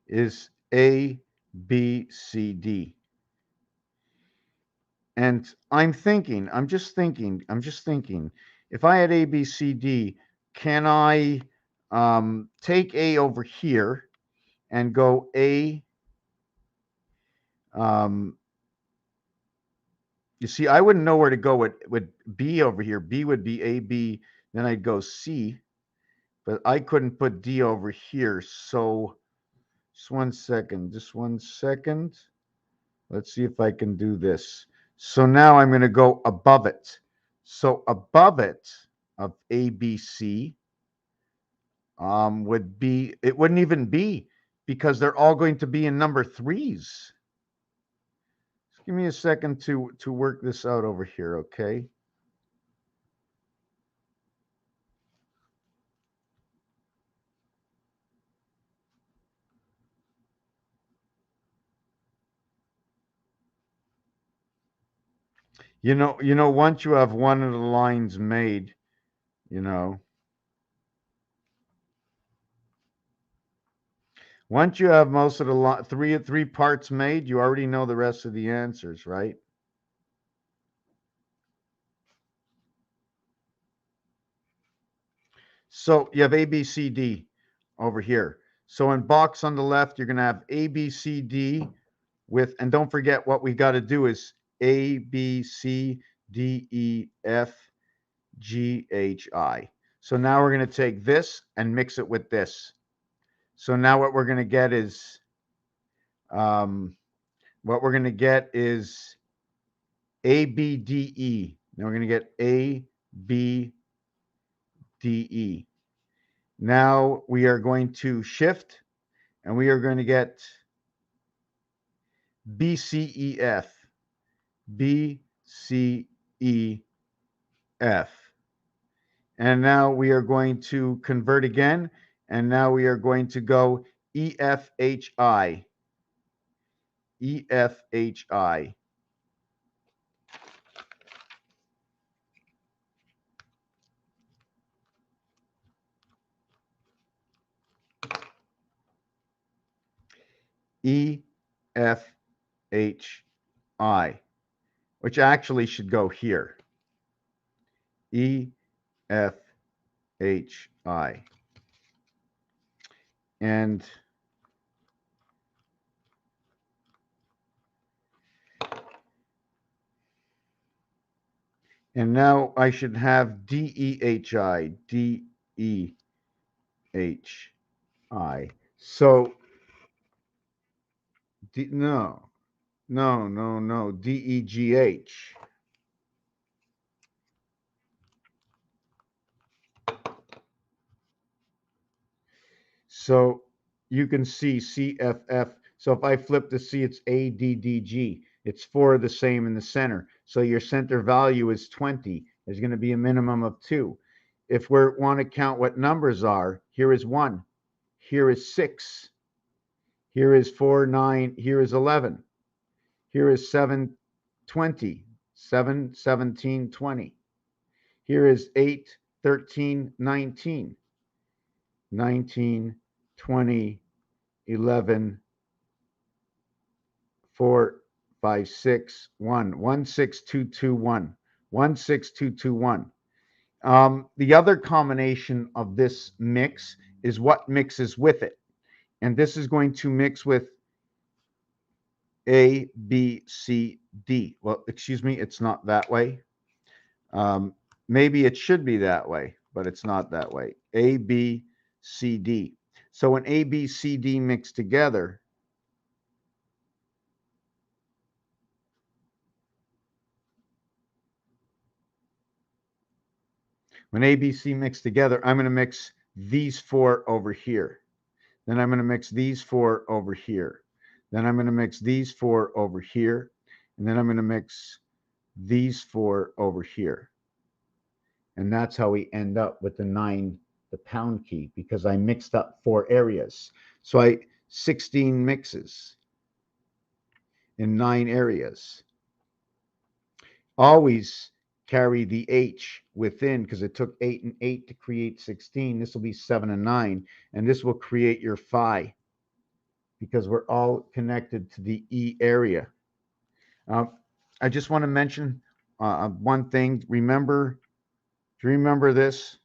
is A, B, C, D. And I'm just thinking, if I had A, B, C, D, can I take A over here and go A? You see, I wouldn't know where to go with B over here. B would be A, B, then I'd go C, but I couldn't put D over here. So just 1 second, just 1 second. Let's see if I can do this. So now I'm going to go above it. So above it of A, B, C would be, it wouldn't even be because they're all going to be in number 3s. Just give me a second to work this out over here, okay? You know, once you have one of the lines made, once you have most of the three parts made, you already know the rest of the answers, right? So you have A, B, C, D over here. So in box on the left, you're going to have A, B, C, D with, and don't forget what we got to do is A, B, C, D, E, F, G, H, I. So now we're going to take this and mix it with this. So now what we're going to get is, A, B, D, E. Now we're going to get A, B, D, E. Now we are going to shift and we are going to get B, C, E, F. B, C, E, F. And now we are going to convert again. And now we are going to go E, F, H, I. E, F, H, I. E, F, H, I, which actually should go here. E, F, And now I should have DEHI. So, no, DEGH. So you can see CFF. So if I flip the C, it's ADDG. It's 4 the same in the center. So your center value is 20. There's going to be a minimum of 2. If we want to count what numbers are, here is 1. Here is 6. Here is 4, 9. Here is 11. Here is 7, 20. 7, 17, 20. Here is 8, 13, 19. 19, 20, 11, 4, 5, 6, 1, 1, 6, 2, 2, 1, 1, 6, 2, 2, 1. The other combination of this mix is what mixes with it. And this is going to mix with A, B, C, D. Well, excuse me, it's not that way. Maybe it should be that way, but it's not that way. A, B, C, D. So when A, B, C, D mix together, when A, B, C mix together, I'm going to mix these 4 over here. Then I'm going to mix these 4 over here. Then I'm going to mix these 4 over here. And then I'm going to mix these 4 over here. And that's how we end up with the 9, the pound key, because I mixed up 4 areas. So 16 mixes in 9 areas. Always carry the H within, because it took 8 and 8 to create 16. This will be 7 and 9, and this will create your phi, because we're all connected to the E area. I just want to mention one thing. Remember, do you remember this?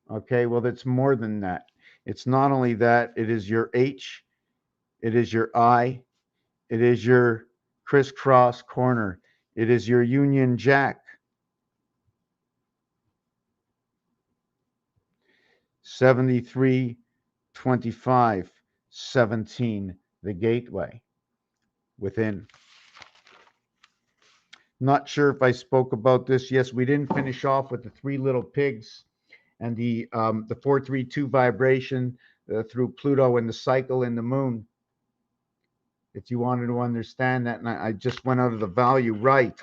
Okay, well, it's more than that. It's not only that, it is your H, it is your I, it is your crisscross corner, it is your Union Jack. 73, 25, 17, the gateway within. Not sure if I spoke about this. Yes, we didn't finish off with the 3 little pigs and the 432 vibration through Pluto and the cycle and the moon. If you wanted to understand that, and I just went out of the value, right.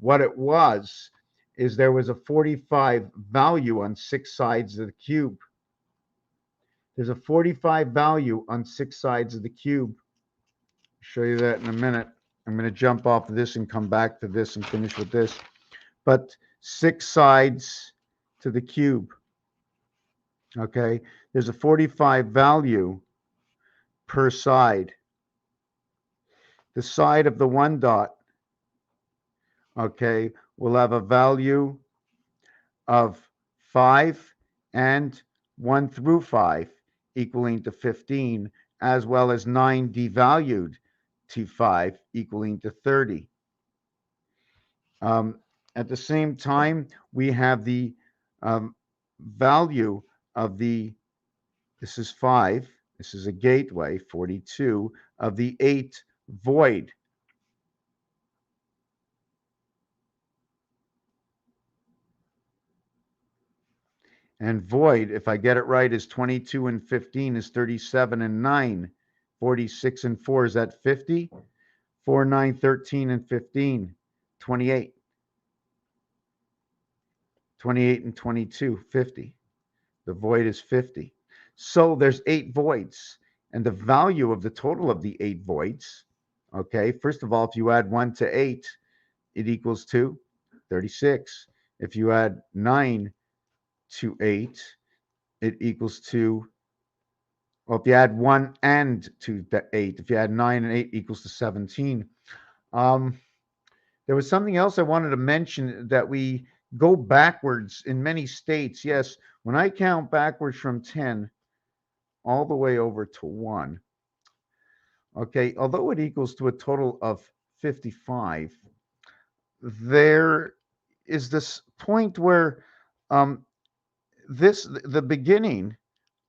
What it was is there was a 45 value on 6 sides of the cube. There's a 45 value on 6 sides of the cube. I'll show you that in a minute. I'm going to jump off of this and come back to this and finish with this. But 6 sides to the cube. Okay, there's a 45 value per side. The side of the 1 dot, okay, will have a value of 5 and 1 through 5 equaling to 15, as well as 9 devalued to 5 equaling to 30. At the same time, we have the value of this is 5, this is a gateway, 42, of the 8 void. And void, if I get it right, is 22 and 15 is 37 and 9. 46 and 4, is that 50? 4, 9, 13 and 15, 28. 28 and 22, 50. The void is 50. So there's 8 voids. And the value of the total of the 8 voids, okay, first of all, if you add 1 to 8, it equals to 36. If you add 9 to 8, it equals to, well, if you add 1 and to 8, if you add 9 and 8 equals to 17. There was something else I wanted to mention that we go backwards in many states. Yes, when I count backwards from 10 all the way over to 1, okay, although it equals to a total of 55, there is this point where um, the beginning,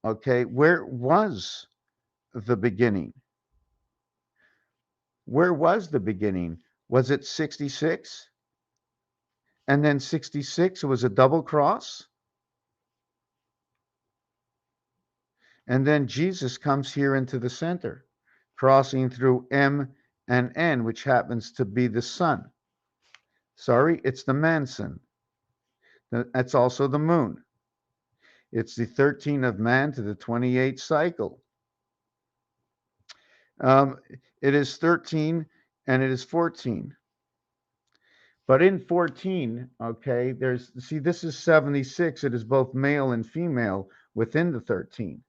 okay, where was the beginning? Where was the beginning? Was it 66? And then 66 was a double cross? And then Jesus comes here into the center, crossing through M and N, which happens to be the sun. Sorry, it's the Manson. That's also the moon. It's the 13 of man to the 28 cycle. It is 13 and it is 14. But in 14, okay, see, this is 76. It is both male and female within the 13,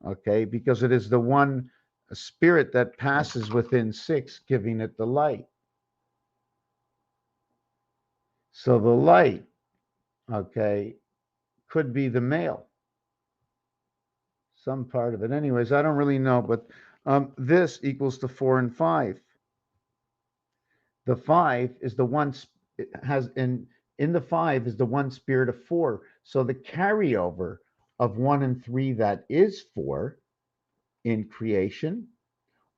okay, because it is the one spirit that passes within 6, giving it the light. So the light, okay, could be the male. Some part of it. Anyways, I don't really know, but this equals to 4 and 5. The 5 is the one, it has in the 5 is the one spirit of 4. So the carryover of 1 and 3 that is 4 in creation,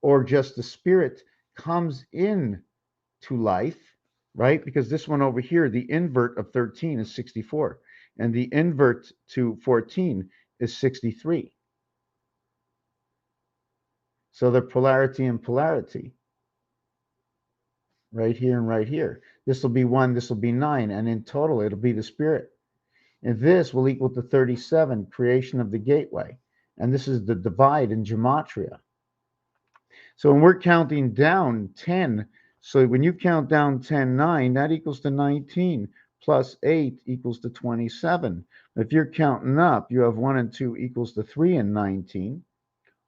or just the spirit comes in to life, right? Because this one over here, the invert of 13 is 64, and the invert to 14 is 63. So they're polarity and polarity, right here and right here. This will be 1, this will be 9, and in total it'll be the spirit. And this will equal to 37, creation of the gateway. And this is the divide in gematria. So when we're counting down 10, so when you count down 10, 9, that equals to 19, plus 8 equals to 27. If you're counting up, you have 1 and 2 equals to 3 and 19,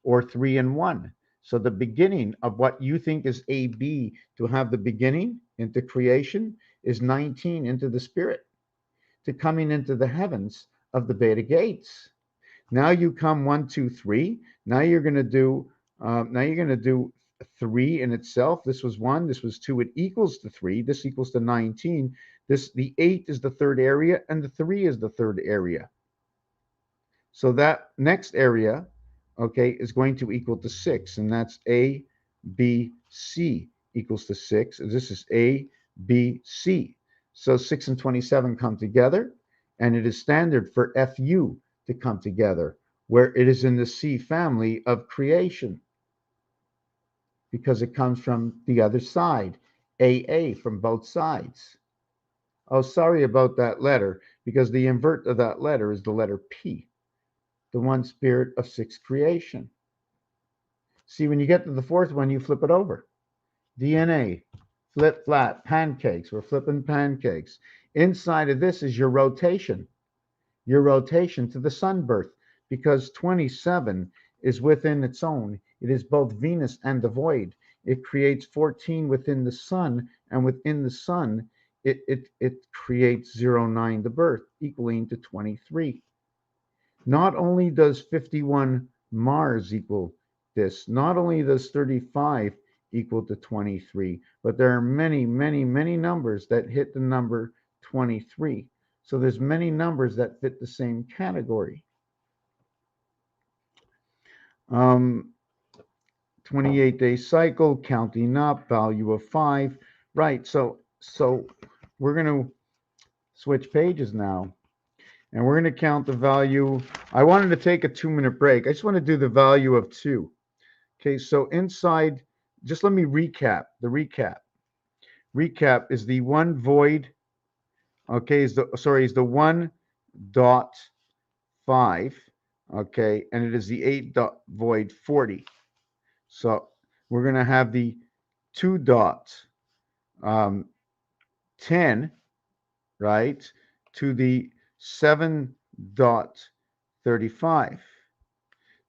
or 3 and 1. So the beginning of what you think is AB to have the beginning into creation is 19 into the spirit, to coming into the heavens of the beta gates. Now you come 1, 2, 3. Now you're going to do 3 in itself. This was 1, this was 2. It equals to 3. This equals to 19. The 8 is the third area, and the 3 is the third area. So that next area, okay, is going to equal to 6, and that's A, B, C equals to 6. This is A, B, C. So 6 and 27 come together, and it is standard for FU to come together, where it is in the C family of creation, because it comes from the other side, AA from both sides. Oh, sorry about that letter, because the invert of that letter is the letter P, the one spirit of 6 creation. See, when you get to the fourth one, you flip it over. DNA, flip flat, pancakes. We're flipping pancakes. Inside of this is your rotation to the sun birth, because 27 is within its own. It is both Venus and the void. It creates 14 within the sun, and within the sun, it creates 09, the birth, equaling to 23. Not only does 51 Mars equal this, not only does 35 equal to 23, but there are many, many, many numbers that hit the number 23. So there's many numbers that fit the same category. 28-day cycle, counting up, value of 5. Right, so we're going to switch pages now. And we're going to count the value. I wanted to take a 2-minute break. I just want to do the value of 2. Okay, so inside, just let me recap. The recap is the 1 void. Okay, is the 1.5. Okay, and it is the 8 dot void 40. So we're going to have the 2 dots 10, right, to the 7.35.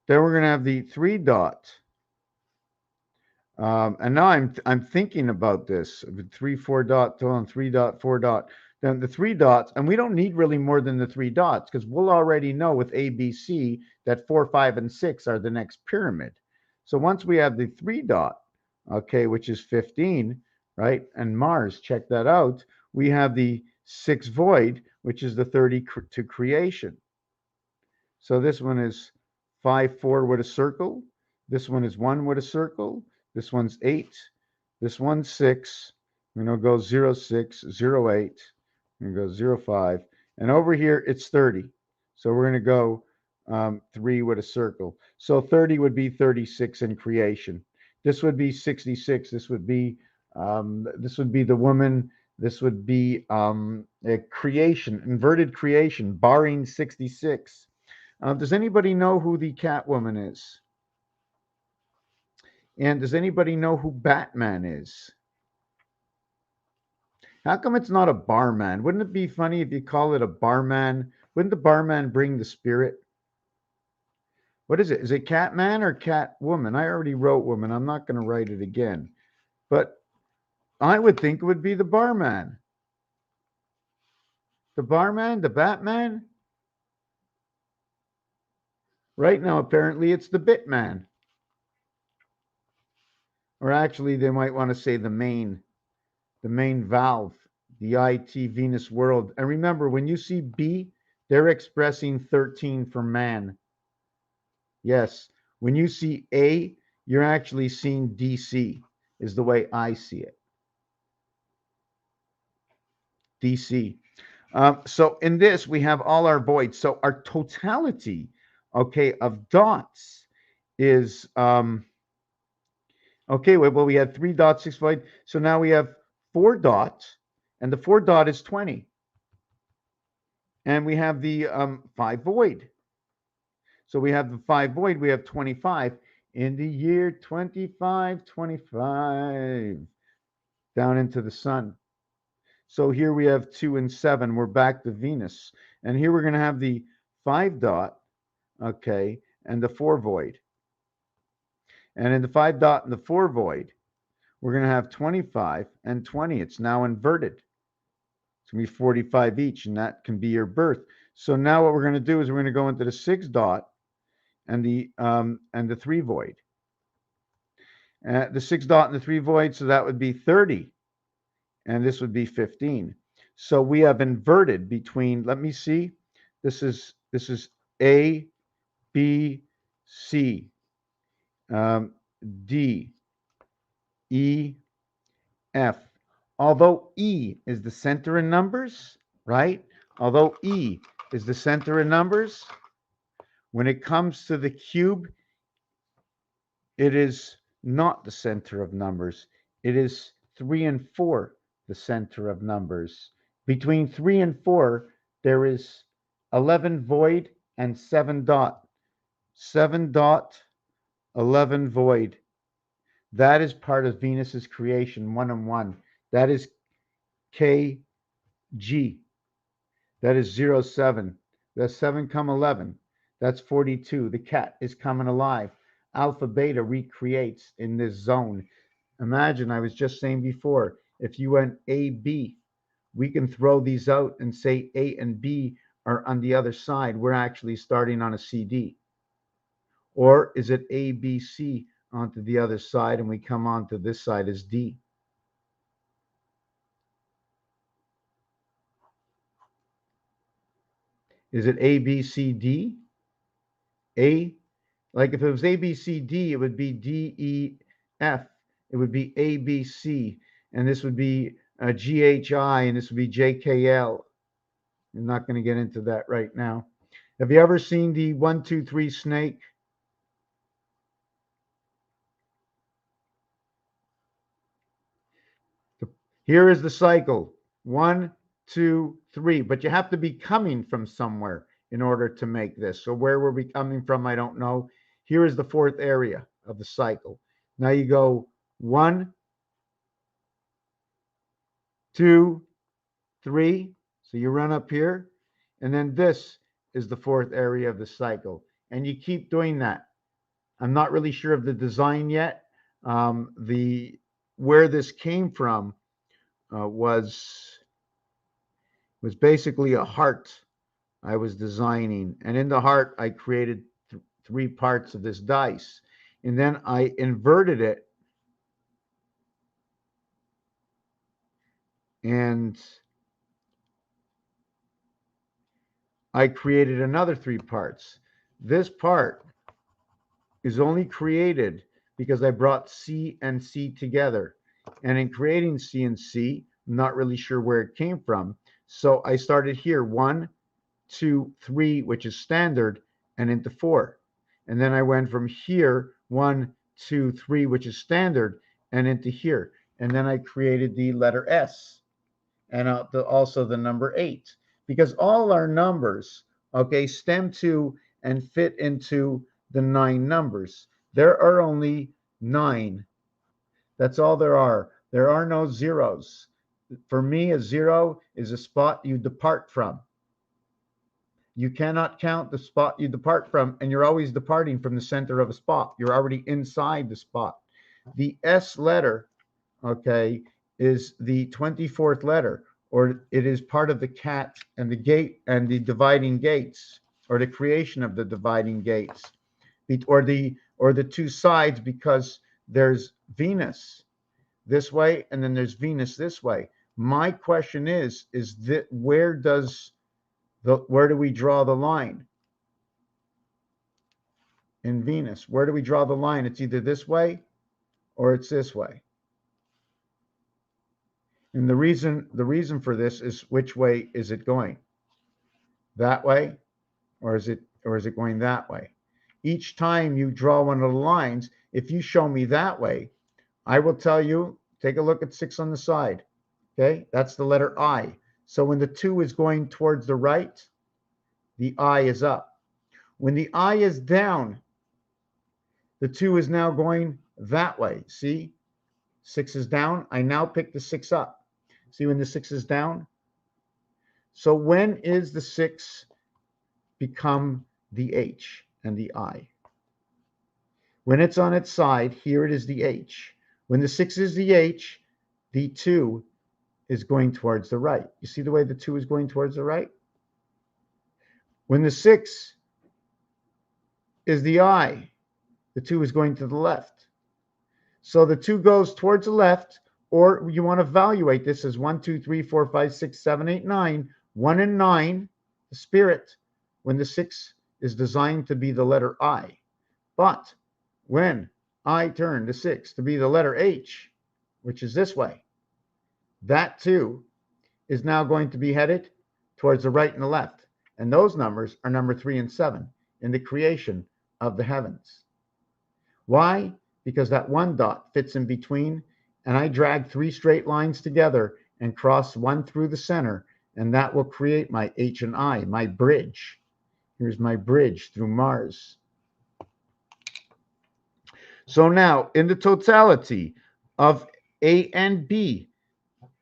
Then we're going to have the 3 dot. And now I'm thinking about this. 3, 4 dot, 3 dot, 4 dot. Then the 3 dots, and we don't need really more than the 3 dots because we'll already know with ABC that 4, 5, and 6 are the next pyramid. So once we have the 3 dot, okay, which is 15, right? And Mars, check that out. We have the 6 void, which is the 30 to creation. So this one is 5, 4 with a circle. This one is 1 with a circle. This one's 8. This one's 6. We're going to go 0, 6, 0, 8. We're going to go 0, 5. And over here, it's 30. So we're going to go 3 with a circle. So 30 would be 36 in creation. This would be 66. This would be the woman. This would be a creation, inverted creation, barring 66. Does anybody know who the Catwoman is? And does anybody know who Batman is? How come it's not a barman? Wouldn't it be funny if you call it a barman? Wouldn't the barman bring the spirit? What is it? Is it Catman or Catwoman? I already wrote woman. I'm not going to write it again. But I would think it would be the barman. The barman? The Batman? Right now, apparently, it's the Bitman. Or actually, they might want to say the main valve, the IT Venus world. And remember, when you see B, they're expressing 13 for man. Yes. When you see A, you're actually seeing DC, is the way I see it. DC. So in this, we have all our voids. So our totality, okay, of dots is, okay, well, we had 3 dots, 6 void. So now we have 4 dots, and the 4 dot is 20. And we have the 5 void. So we have the 5 void, we have 25. In the year 2525, down into the sun. So here we have 2 and 7. We're back to Venus. And here we're going to have the 5 dot, okay, and the 4 void. And in the 5 dot and the 4 void, we're going to have 25 and 20. It's now inverted. It's going to be 45 each, and that can be your birth. So now what we're going to do is we're going to go into the 6 dot and the 3 void. The 6 dot and the 3 void, so that would be 30. And this would be 15. So we have inverted between, let me see, this is A, B, C, D, E, F. Although E is the center in numbers, right? Although E is the center in numbers, when it comes to the cube, it is not the center of numbers. It is 3 and 4. The center of numbers. Between 3 and 4, there is 11 void and 7 dot. 7 dot, 11 void. That is part of Venus's creation, 1 and 1. That is KG. That is 0, 7. That's 7 come 11. That's 42. The cat is coming alive. Alpha beta recreates in this zone. Imagine, I was just saying before, if you went A, B, we can throw these out and say A and B are on the other side. We're actually starting on a CD. Or is it A, B, C onto the other side and we come onto this side as D? Is it A, B, C, D? A, like if it was A, B, C, D, it would be D, E, F. It would be A, B, C. And this would be GHI, and this would be JKL. I'm not going to get into that right now. Have you ever seen the 1, 2, 3 snake? Here is the cycle. 1, 2, 3. But you have to be coming from somewhere in order to make this. So where were we coming from? I don't know. Here is the 4th area of the cycle. Now you go 1, 2, 3. So you run up here. And then this is the 4th area of the cycle. And you keep doing that. I'm not really sure of the design yet. Where this came from was was basically a heart I was designing. And in the heart, I created three parts of this dice. And then I inverted it. And I created another three parts. This part is only created because I brought C and C together. And in creating C and C, I'm not really sure where it came from. So I started here, 1, 2, 3, which is standard, and into 4. And then I went from here, 1, 2, 3, which is standard, and into here. And then I created the letter S and also the number 8. Because all our numbers, okay, stem to and fit into the 9 numbers. There are only 9. That's all there are. There are no zeros. For me, a zero is a spot you depart from. You cannot count the spot you depart from, and you're always departing from the center of a spot. You're already inside the spot. The S letter, okay, is the 24th letter, or it is part of the cat and the gate and the dividing gates, or the creation of the dividing gates, or the two sides, because there's Venus this way and then there's Venus this way. My question is that where do we draw the line in Venus? Where do we draw the line? It's either this way or it's this way. And the reason for this is, which way is it going? That way, or is it going that way? Each time you draw one of the lines, if you show me that way, I will tell you, take a look at 6 on the side. Okay, that's the letter I. So when the 2 is going towards the right, the I is up. When the I is down, the 2 is now going that way. See, 6 is down. I now pick the 6 up. See when the 6 is down? So when is the 6 become the H and the I? When it's on its side, here it is the H. When the 6 is the H, the 2 is going towards the right. You see the way the 2 is going towards the right? When the 6 is the I, the 2 is going to the left. So the 2 goes towards the left, or you want to evaluate this as 1, 2, 3, 4, 5, 6, 7, 8, 9. 1 and 9, the spirit, when the 6 is designed to be the letter I. But when I turn the 6 to be the letter H, which is this way, that too is now going to be headed towards the right and the left. And those numbers are number 3 and 7 in the creation of the heavens. Why? Because that one dot fits in between, and I drag 3 straight lines together and cross one through the center, and that will create my H and I, my bridge. Here's my bridge through Mars. So now, in the totality of A and B,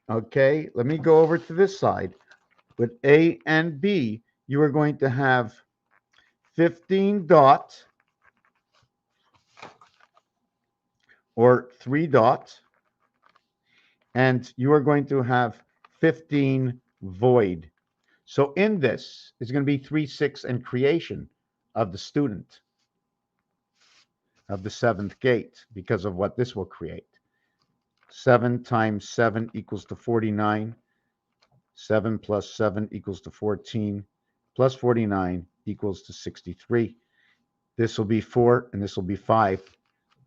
okay, let me go over to this side. With A and B, you are going to have 15 dot, or 3 dot, and you are going to have 15 void. So in this is going to be 3, 6, and creation of the student of the 7th gate, because of what this will create. 7 times 7 equals to 49. 7 plus 7 equals to 14. Plus 49 equals to 63. This will be 4, and this will be 5.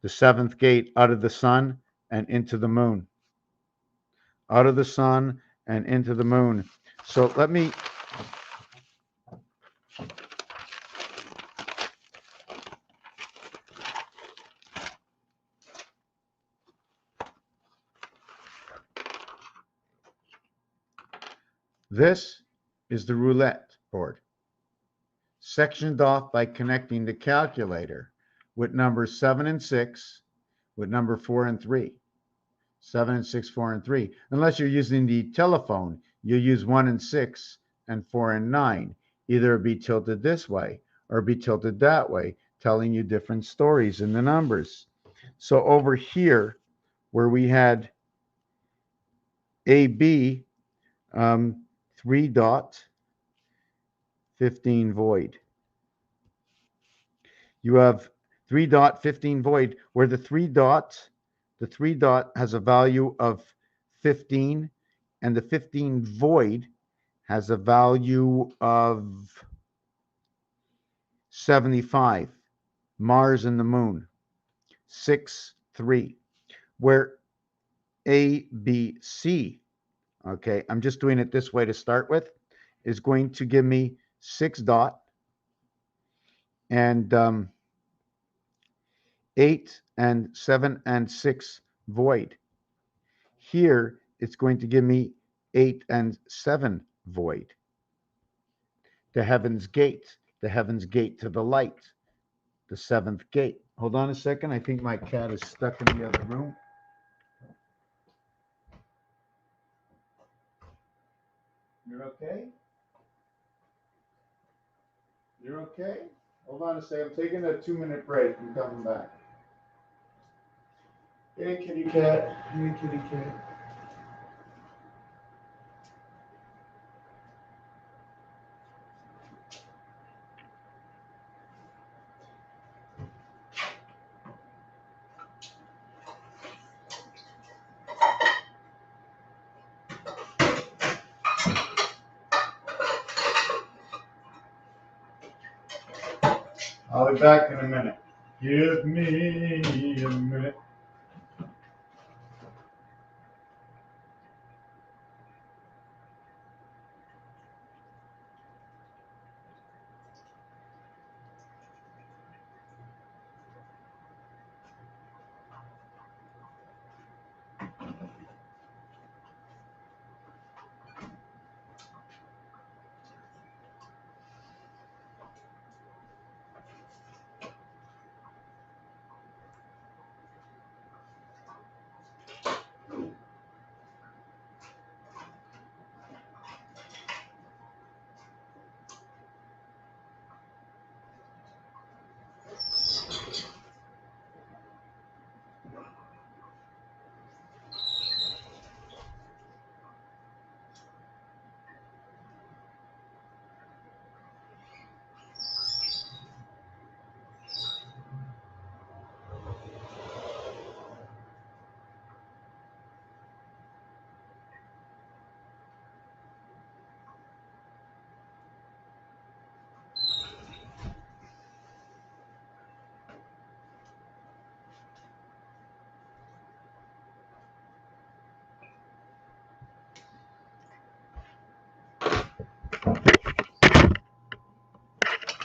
The 7th gate out of the sun and into the moon. Out of the sun and into the moon. So let me... This is the roulette board, sectioned off by connecting the calculator with numbers 7 and 6, with number 4 and 3. 7 and 6, 4 and 3. Unless you're using the telephone, you use 1 and 6 and 4 and 9. Either be tilted this way or be tilted that way, telling you different stories in the numbers. So over here, where we had AB, 3 dot 15 void. You have 3 dot 15 void, where the 3 dot has a value of 15, and the 15 void has a value of 75. Mars and the moon. 6, 3. Where A, B, C, okay, I'm just doing it this way to start with, is going to give me 6 dot and 8 and 7 and 6 void. Here, it's going to give me 8 and 7 void. The heaven's gate to the light, the 7th gate. Hold on a second. I think my cat is stuck in the other room. You're okay? You're okay? Hold on a second. I'm taking a 2-minute break. I'm coming back. Hey, kitty cat. Hey, kitty cat. I'll be back in a minute. Give me a minute.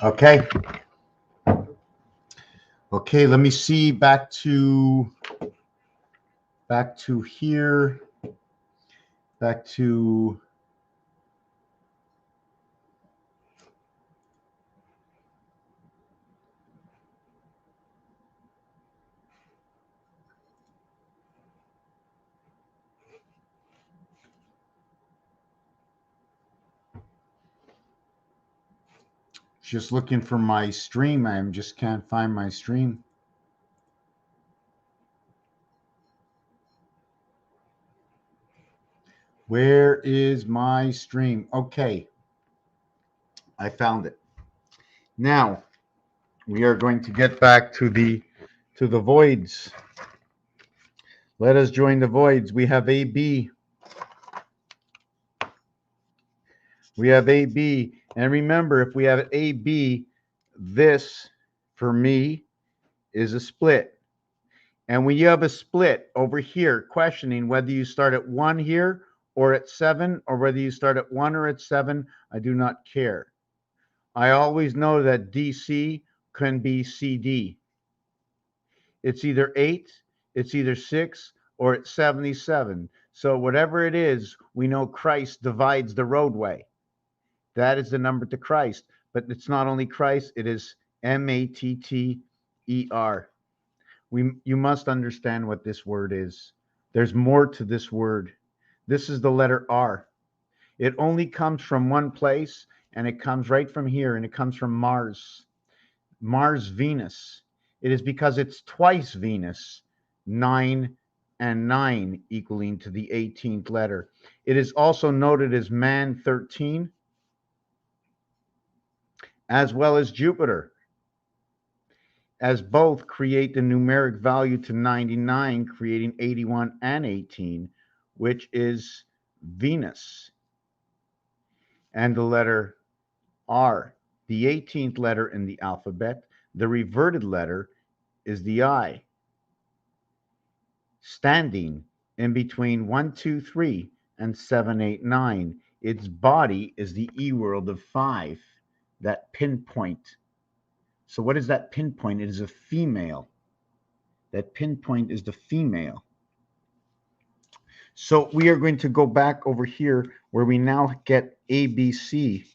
Okay. Okay, let me see back to here. Back to just looking for my stream. I just can't find my stream. Where is my stream? Okay. I found it. Now we are going to get back to the voids. Let us join the voids. We have AB. We have AB. And remember, if we have AB, this, for me, is a split. And when you have a split over here, questioning whether you start at 1 here or at 7, or whether you start at 1 or at 7, I do not care. I always know that DC can be CD. It's either 8, it's either 6, or it's 77. So whatever it is, we know Christ divides the roadway. That is the number to Christ. But it's not only Christ, it is MATTER. You must understand what this word is. There's more to this word. This is the letter R. It only comes from one place, and it comes right from here, and it comes from Mars. Mars, Venus. It is because it's twice Venus. 9, and 9 equaling to the 18th letter. It is also noted as man 13, as well as Jupiter, as both create the numeric value to 99, creating 81 and 18, which is Venus. And the letter R, the 18th letter in the alphabet, the reverted letter is the I, standing in between 1, 2, 3 and 7, 8, 9. Its body is the E world of 5, that pinpoint. So what is that pinpoint? It is a female. That pinpoint is the female. So we are going to go back over here where we now get ABC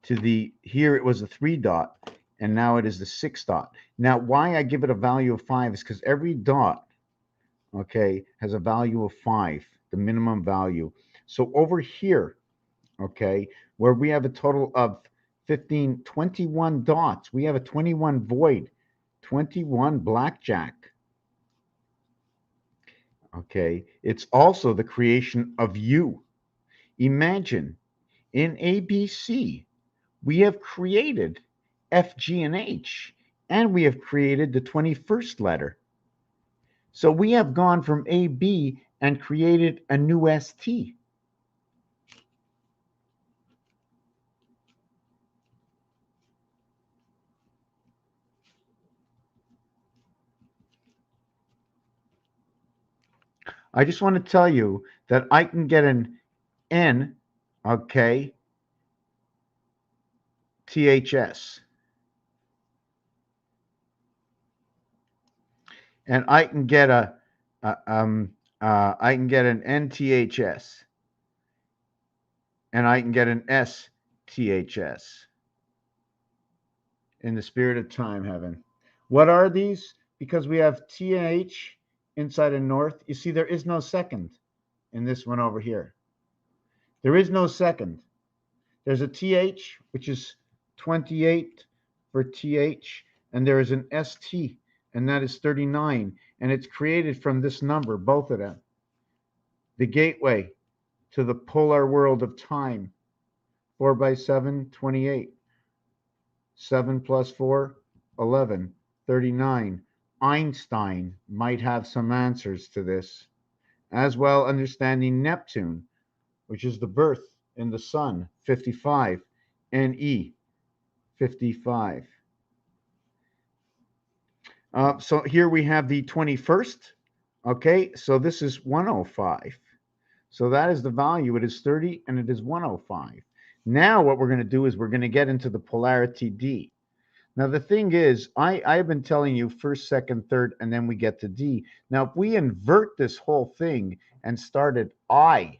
to the, here it was a 3 dot, and now it is the 6 dot. Now, why I give it a value of 5 is because every dot, okay, has a value of 5, the minimum value. So over here, okay, where we have a total of 15, 21 dots, we have a 21 void, 21 blackjack. Okay, it's also the creation of U. Imagine in ABC, we have created F, G, and H, and we have created the 21st letter. So we have gone from AB and created a new ST. I just want to tell you that I can get an N, okay, THS. And I can get I can get an NTHS, and I can get an STHS. In the spirit of time, heaven. What are these? Because we have TH inside of north. You see, there is no second in this one over here. There is no second. There's a TH, which is 28 for TH, and there is an ST, and that is 39, and it's created from this number, both of them. The gateway to the polar world of time, 4 by 7, 28. 7 plus 4, 11, 39. Einstein might have some answers to this. As well, understanding Neptune, which is the birth in the sun, 55, NE, 55. So here we have the 21st. Okay, so this is 105. So that is the value. It is 30 and it is 105. Now what we're going to do is we're going to get into the polarity D. Now the thing is, I've been telling you first, second, third, and then we get to D. Now if we invert this whole thing and started I,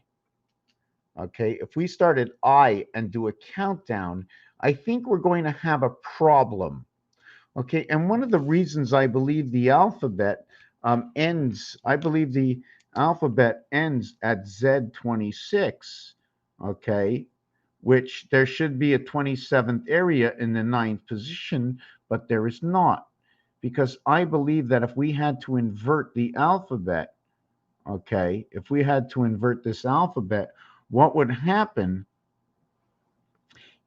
okay, if we started I and do a countdown, I think we're going to have a problem. Okay, and one of the reasons I believe the alphabet ends, I believe the alphabet ends at Z26, okay, which there should be a 27th area in the 9th position, but there is not. Because I believe that if we had to invert the alphabet, okay, if we had to invert this alphabet, what would happen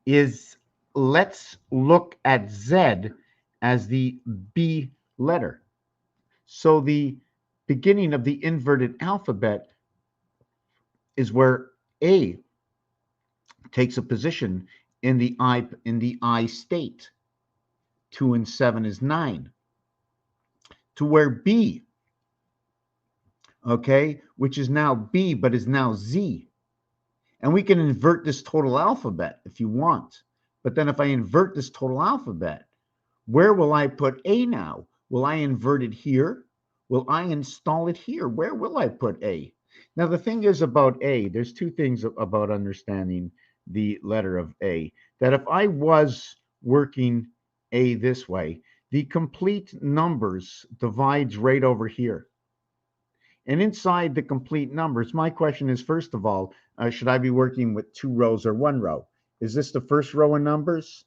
is, let's look at Z as the B letter. So the beginning of the inverted alphabet is where A takes a position in the I state. 2 and 7 is 9. To where B, okay, which is now B but is now Z. And we can invert this total alphabet if you want. But then if I invert this total alphabet, where will I put A now? Will I invert it here? Will I install it here? Where will I put A? Now, the thing is about A, there's two things about understanding the letter of A. That if I was working A this way, the complete numbers divides right over here. And inside the complete numbers, my question is, first of all, should I be working with 2 rows or 1 row? Is this the first row of numbers?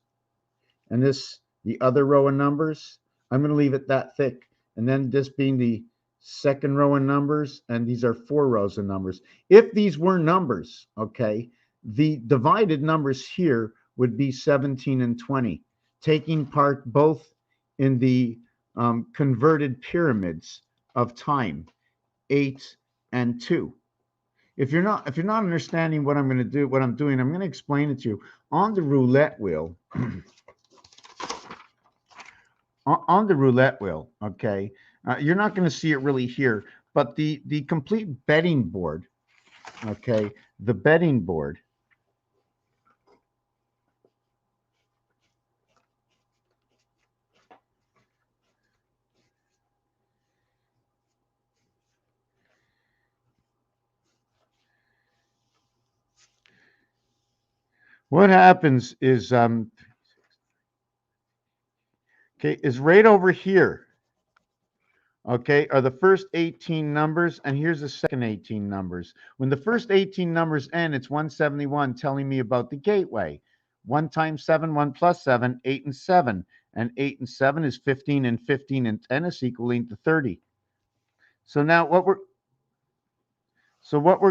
And this the other row of numbers? I'm going to leave it that thick. And then this being the second row of numbers, and these are 4 rows of numbers. If these were numbers, okay, the divided numbers here would be 17 and 20, taking part both in the converted pyramids of time, 8 and 2. If you're not understanding what I'm going to do, what I'm doing, I'm going to explain it to you on the roulette wheel. On the roulette wheel, okay, you're not going to see it really here, but the complete betting board, okay, the betting board, what happens is okay, is right over here, okay, are the first 18 numbers, and here's the second 18 numbers. When the first 18 numbers end, it's 171, telling me about the gateway. 1 times 7, 1 plus 7, 8 and 7. And 8 and 7 is 15, and 15 and 10 is equaling to 30. So now what we're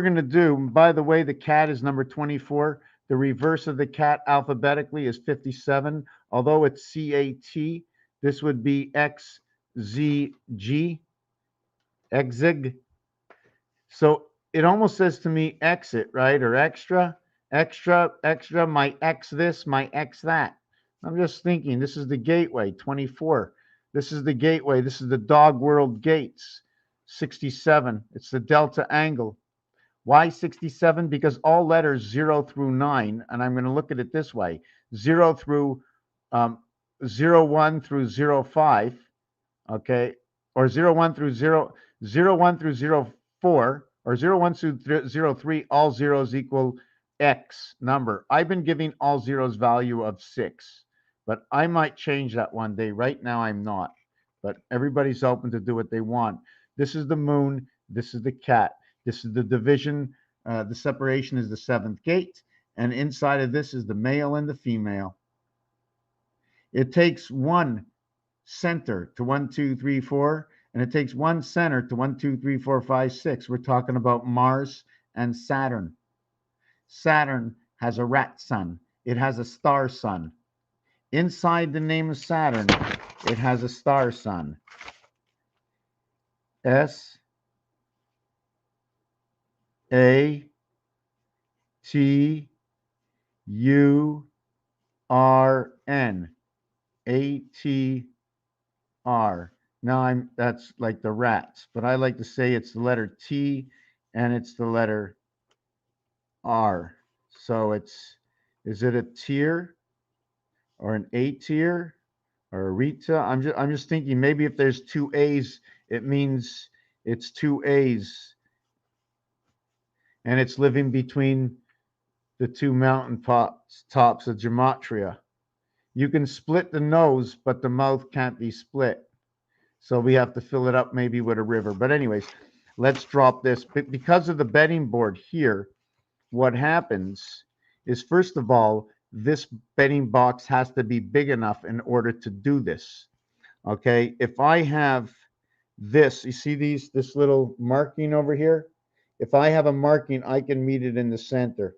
going to do, by the way, the cat is number 24. The reverse of the cat alphabetically is 57. Although it's CAT, this would be XZG, exig. So it almost says to me exit, right? Or extra, my X this, my X that. I'm just thinking, this is the gateway, 24. This is the gateway. This is the dog world gates, 67. It's the delta angle. Why 67? Because all letters 0 through 9, and I'm going to look at it this way, 0 through 01 through 05, okay, or 01 through 01 through 04, or 01 through 03, all zeros equal X number. I've been giving all zeros value of 6, but I might change that one day. Right now I'm not, but everybody's open to do what they want. This is the moon. This is the cat. This is the division. The separation is the 7th gate. And inside of this is the male and the female. It takes one center to 1, 2, 3, 4. And it takes one center to 1, 2, 3, 4, 5, 6. We're talking about Mars and Saturn. Saturn has a rat sun. It has a star sun. Inside the name of Saturn, it has a star sun. SATURN. ATR. Now that's like the rats, but I like to say it's the letter T and it's the letter R. So is it a tier or an A tier or a Rita? I'm just thinking maybe if there's 2 A's, it means it's 2 A's and it's living between the 2 mountain tops of Gematria. You can split the nose, but the mouth can't be split. So we have to fill it up maybe with a river. But anyways, let's drop this. Because of the betting board here, what happens is, first of all, this betting box has to be big enough in order to do this. Okay, if I have this, you see this little marking over here? If I have a marking, I can meet it in the center.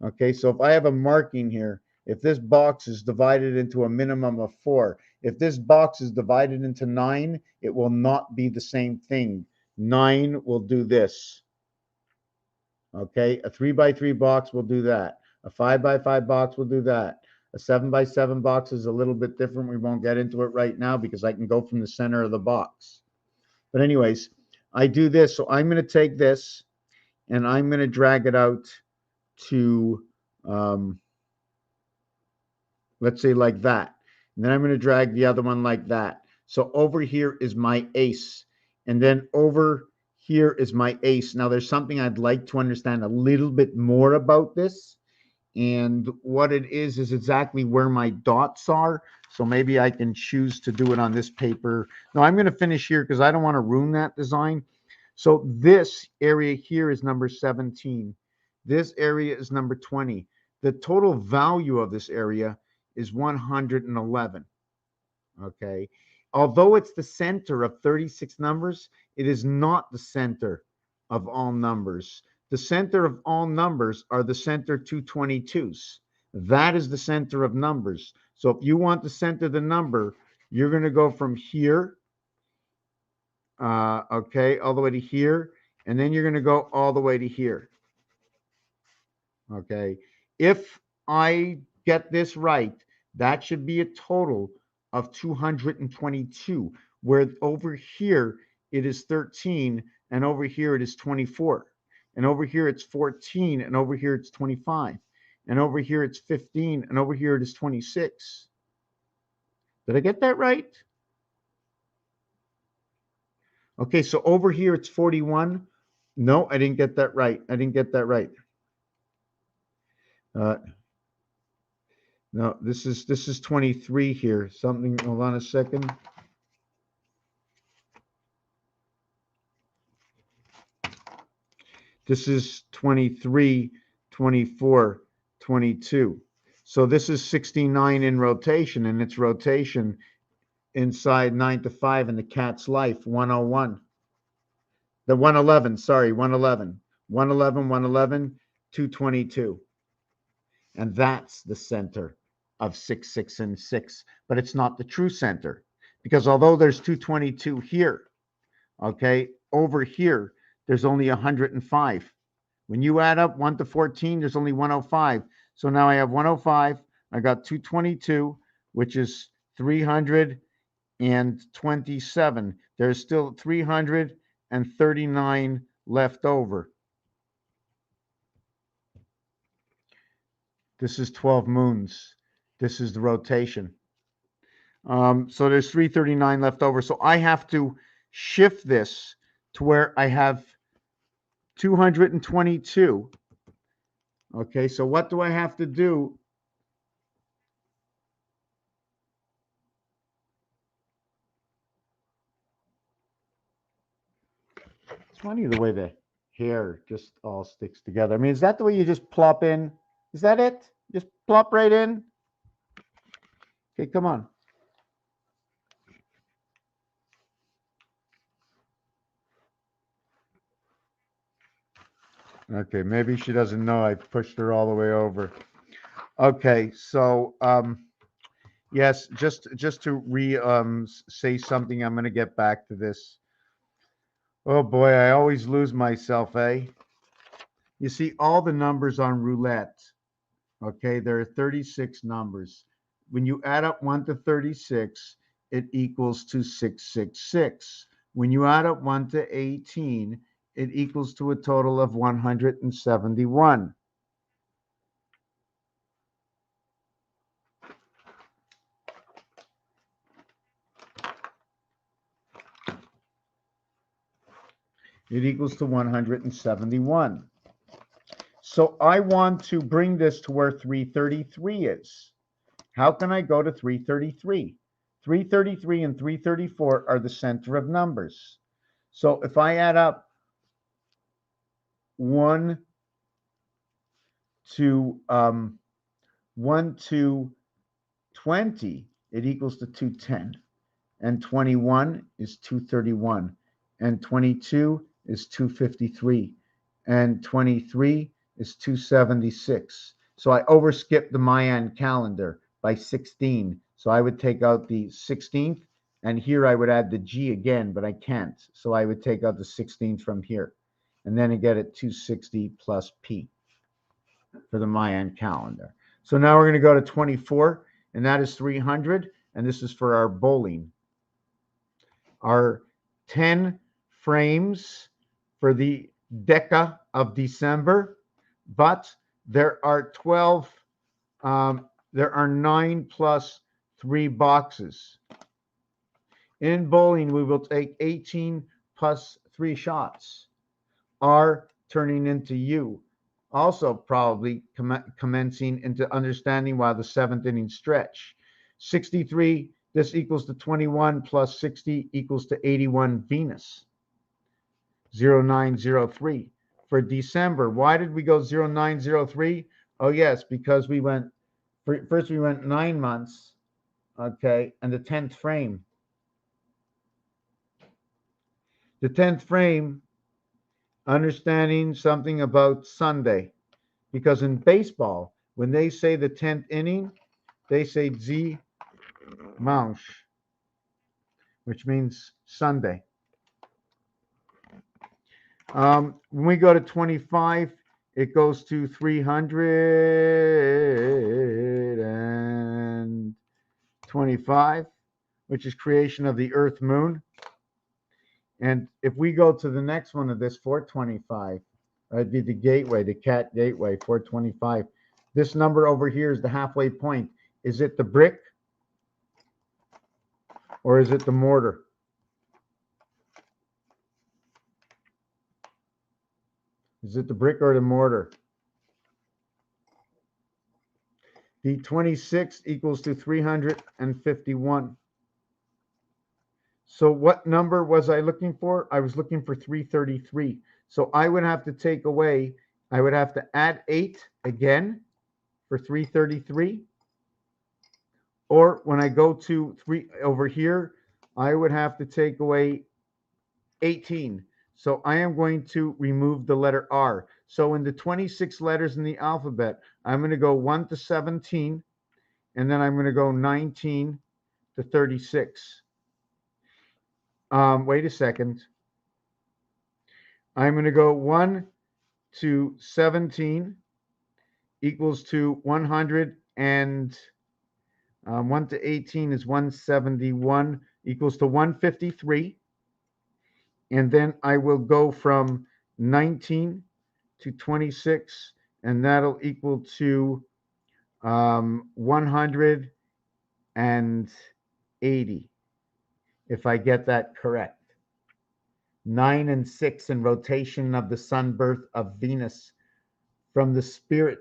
Okay, so if I have a marking here, if this box is divided into a minimum of 4, if this box is divided into 9, it will not be the same thing. 9 will do this. Okay, a 3 by 3 box will do that. A 5 by 5 box will do that. A 7 by 7 box is a little bit different. We won't get into it right now because I can go from the center of the box. But anyways, I do this. So I'm going to take this and I'm going to drag it out to let's say like that. And then I'm going to drag the other one like that. So over here is my ace. And then over here is my ace. Now there's something I'd like to understand a little bit more about this. And what it is exactly where my dots are. So maybe I can choose to do it on this paper. No, I'm going to finish here because I don't want to ruin that design. So this area here is number 17. This area is number 20. The total value of this area is 111. Okay. Although it's the center of 36 numbers, it is not the center of all numbers. The center of all numbers are the center 222s. That is the center of numbers. So if you want to center the number, you're going to go from here, okay, all the way to here, and then you're going to go all the way to here. Okay. If I get this right, that should be a total of 222, where over here it is 13, and over here it is 24, and over here it's 14, and over here it's 25, and over here it's 15, and over here it is 26. Did I get that right? Okay, so over here it's 41. No, I didn't get that right. I didn't get that right. No, this is 23 here. Something, hold on a second. This is 23, 24, 22. So this is 69 in rotation, and its rotation inside 9 to 5 in the cat's life, 101. The 111, sorry, 111. 111, 111, 222. And that's the center of 6, 6, and 6. But it's not the true center, because although there's 222 here, okay, over here, there's only 105. When you add up 1 to 14, there's only 105. So now I have 105. I got 222, which is 327. There's still 339 left over. This is 12 moons. This is the rotation. So there's 339 left over. So I have to shift this to where I have 222. Okay, so what do I have to do? It's funny the way the hair just all sticks together. I mean, is that the way you just plop in? Is that it? Just plop right in? Okay, come on. Okay, maybe she doesn't know I pushed her all the way over. Okay, so yes, just to say something, I'm going to get back to this. Oh boy, I always lose myself, eh? You see all the numbers on roulette. Okay, there are 36 numbers. When you add up 1 to 36, it equals to 666. When you add up 1 to 18, it equals to a total of 171. It equals to 171. So I want to bring this to where 333 is. How can I go to 333? 333 and 334 are the center of numbers. So if I add up 1 to 20, it equals to 210. And 21 is 231. And 22 is 253. And 23 is 276. So I overskipped the Mayan calendar by 16. So I would take out the 16th, and here I would add the G again, but I can't. So I would take out the 16th from here. And then I get it 260 plus P for the Mayan calendar. So now we're going to go to 24, and that is 300. And this is for our bowling. Our 10 frames for the Deca of December, but there are 12, there are 9 plus 3 boxes. In bowling, we will take 18 plus 3 shots. R turning into U. Also probably commencing into understanding while the 7th inning stretch. 63, this equals to 21 plus 60 equals to 81 Venus. 0903 for December. Why did we go 0903? Oh yes, because we went 9 months, okay, and the 10th frame The 10th frame, understanding something about Sunday. Because in baseball, when they say the 10th inning, they say Dimanche, which means Sunday. When we go to 25, it goes to 325, which is creation of the Earth Moon. And if we go to the next one of this, 425, it'd be the gateway, the cat gateway, 425. This number over here is the halfway point. Is it the brick or is it the mortar? Is it the brick or the mortar? The 26 equals to 351. So what number was I looking for? I was looking for 333. So I would have to take away, I would have to add 8 again for 333. Or when I go to 3 over here, I would have to take away 18. So I am going to remove the letter R. So in the 26 letters in the alphabet, I'm going to go 1 to 17, and then I'm going to go 19 to 36. Wait a second. I'm going to go 1 to 17 equals to 100, and 1 to 18 is 171 equals to 153. And then I will go from 19 to 26, and that'll equal to 180, if I get that correct. 9 and 6 in rotation of the sun, birth of Venus. From the spirit,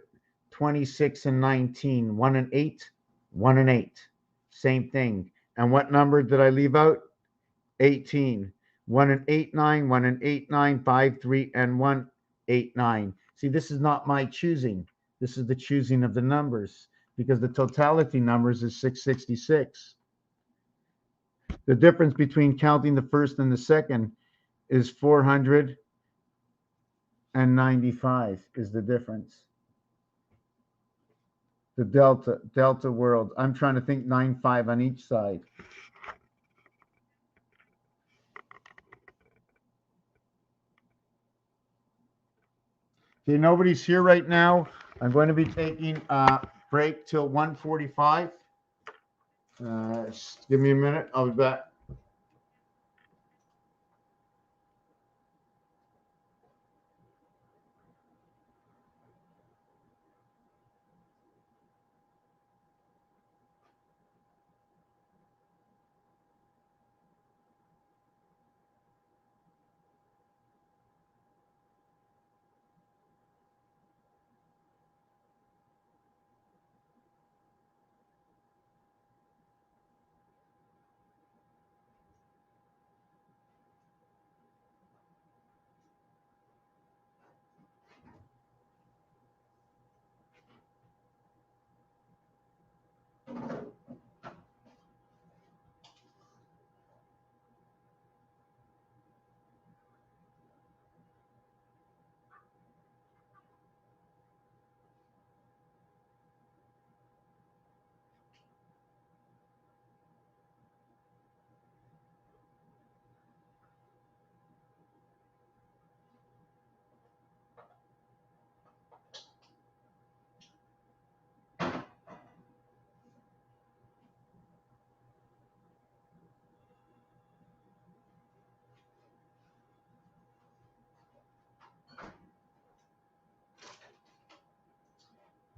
26 and 19, 1 and 8, 1 and 8. Same thing. And what number did I leave out? 18. 1 and 8, 9, 1 and 8, 9, 5, 3, and 1, 8, 9. See, this is not my choosing. This is the choosing of the numbers, because the totality numbers is 666. The difference between counting the first and the second is 495 is the difference. The delta world. I'm trying to think 9-5 on each side. Okay, nobody's here right now. I'm going to be taking a break till 1:45. Just give me a minute. I'll be back.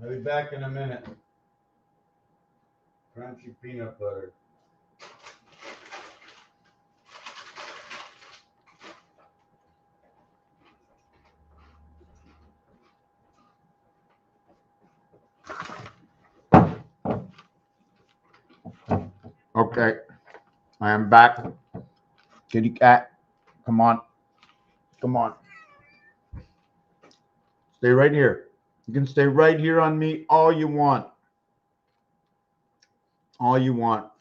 I'll be back in a minute. Crunchy peanut butter. Okay, I am back. Kitty cat, come on. Come on. Stay right here. You can stay right here on me all you want. All you want.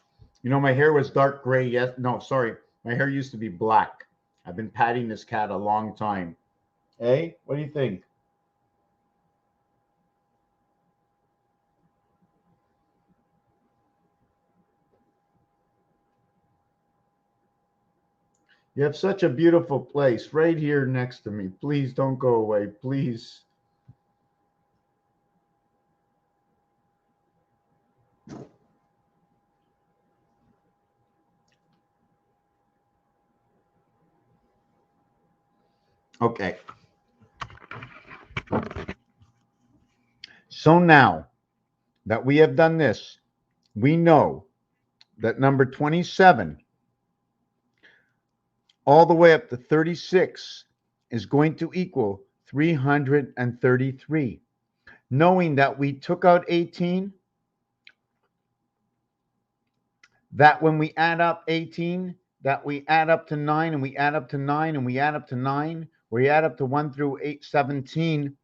You know, my hair was dark gray. Yes, no, sorry. My hair used to be black. I've been patting this cat a long time. Hey, what do you think? You have such a beautiful place right here next to me. Please don't go away. Please. Okay. So now that we have done this, we know that number 27 all the way up to 36 is going to equal 333. Knowing that we took out 18, that when we add up 18, that we add up to 9, and we add up to 9, and we add up to 9, we add up to 1 through 8, 17,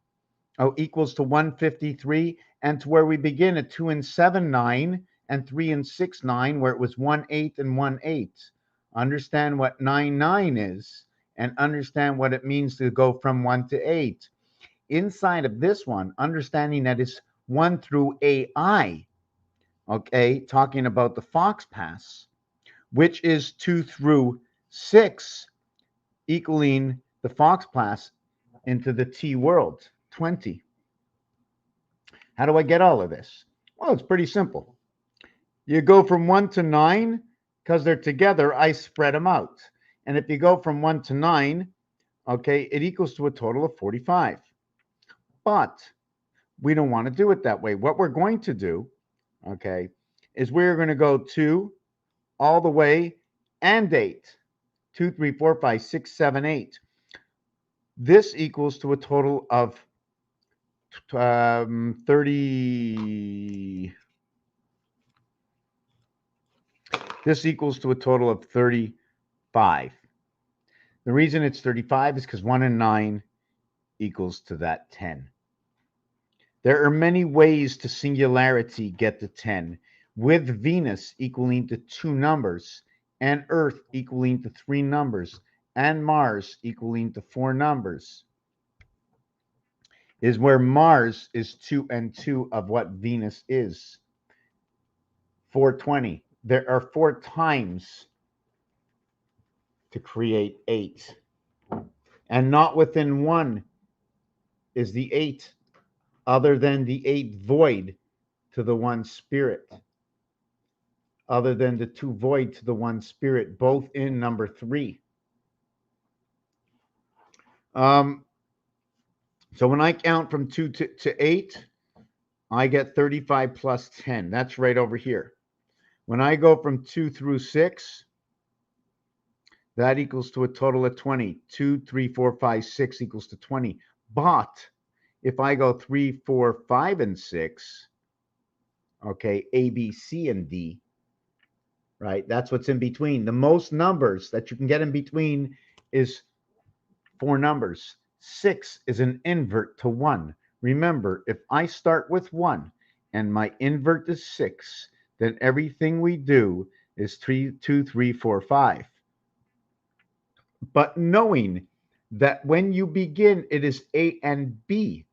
equals to 153, and to where we begin at 2 and 7, 9, and 3 and 6, 9, where it was 1, 8, and 1, 8. Understand what 9, 9 is, and understand what it means to go from 1 to 8. Inside of this one, understanding that it's 1 through AI, okay, talking about the Fox Pass, which is 2 through 6, equaling the Fox Pass into the T world, 20. How do I get all of this? Well, it's pretty simple. You go from 1 to 9, because they're together, I spread them out. And if you go from 1 to 9, okay, it equals to a total of 45. But we don't want to do it that way. What we're going to do, okay, is we're going to go 2 all the way and 8. 2, 3, 4, 5, 6, 7, 8. This equals to a total of 30. This equals to a total of 35. The reason it's 35 is because 1 and 9 equals to that 10. There are many ways to singularity get to 10, with Venus equaling to 2 numbers, and Earth equaling to 3 numbers, and Mars equaling to 4 numbers. Is where Mars is 2 and 2 of what Venus is. 420. There are 4 times to create 8. And not within one is the 8, other than the 8 void to the one spirit. Other than the 2 void to the one spirit, both in number 3. So when I count from 2 to 8, I get 35 plus 10. That's right over here. When I go from 2 through 6, that equals to a total of 20. 2, 3, 4, 5, 6 equals to 20. But if I go 3, 4, 5, and 6, okay, A, B, C, and D, right? That's what's in between. The most numbers that you can get in between is 4 numbers. 6 is an invert to 1. Remember, if I start with 1 and my invert is 6, then everything we do is 3, 2, 3, 4, 5. But knowing that when you begin, it is A and B.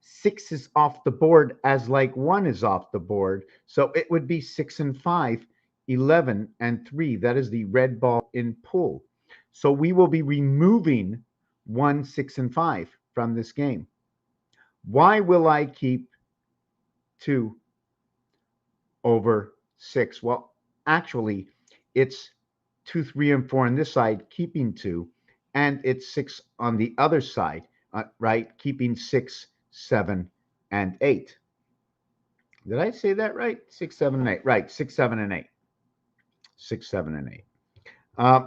6 is off the board as like 1 is off the board. So it would be 6 and 5, 11 and 3. That is the red ball in pool. So we will be removing 1, 6, and 5 from this game. Why will I keep 2 over 6? Well, actually, it's 2, 3, and 4 on this side, keeping 2, and it's 6 on the other side, right? Keeping 6, 7, and 8. Did I say that right? 6, 7, and 8. Right, 6, 7, and 8. 6, 7, and 8.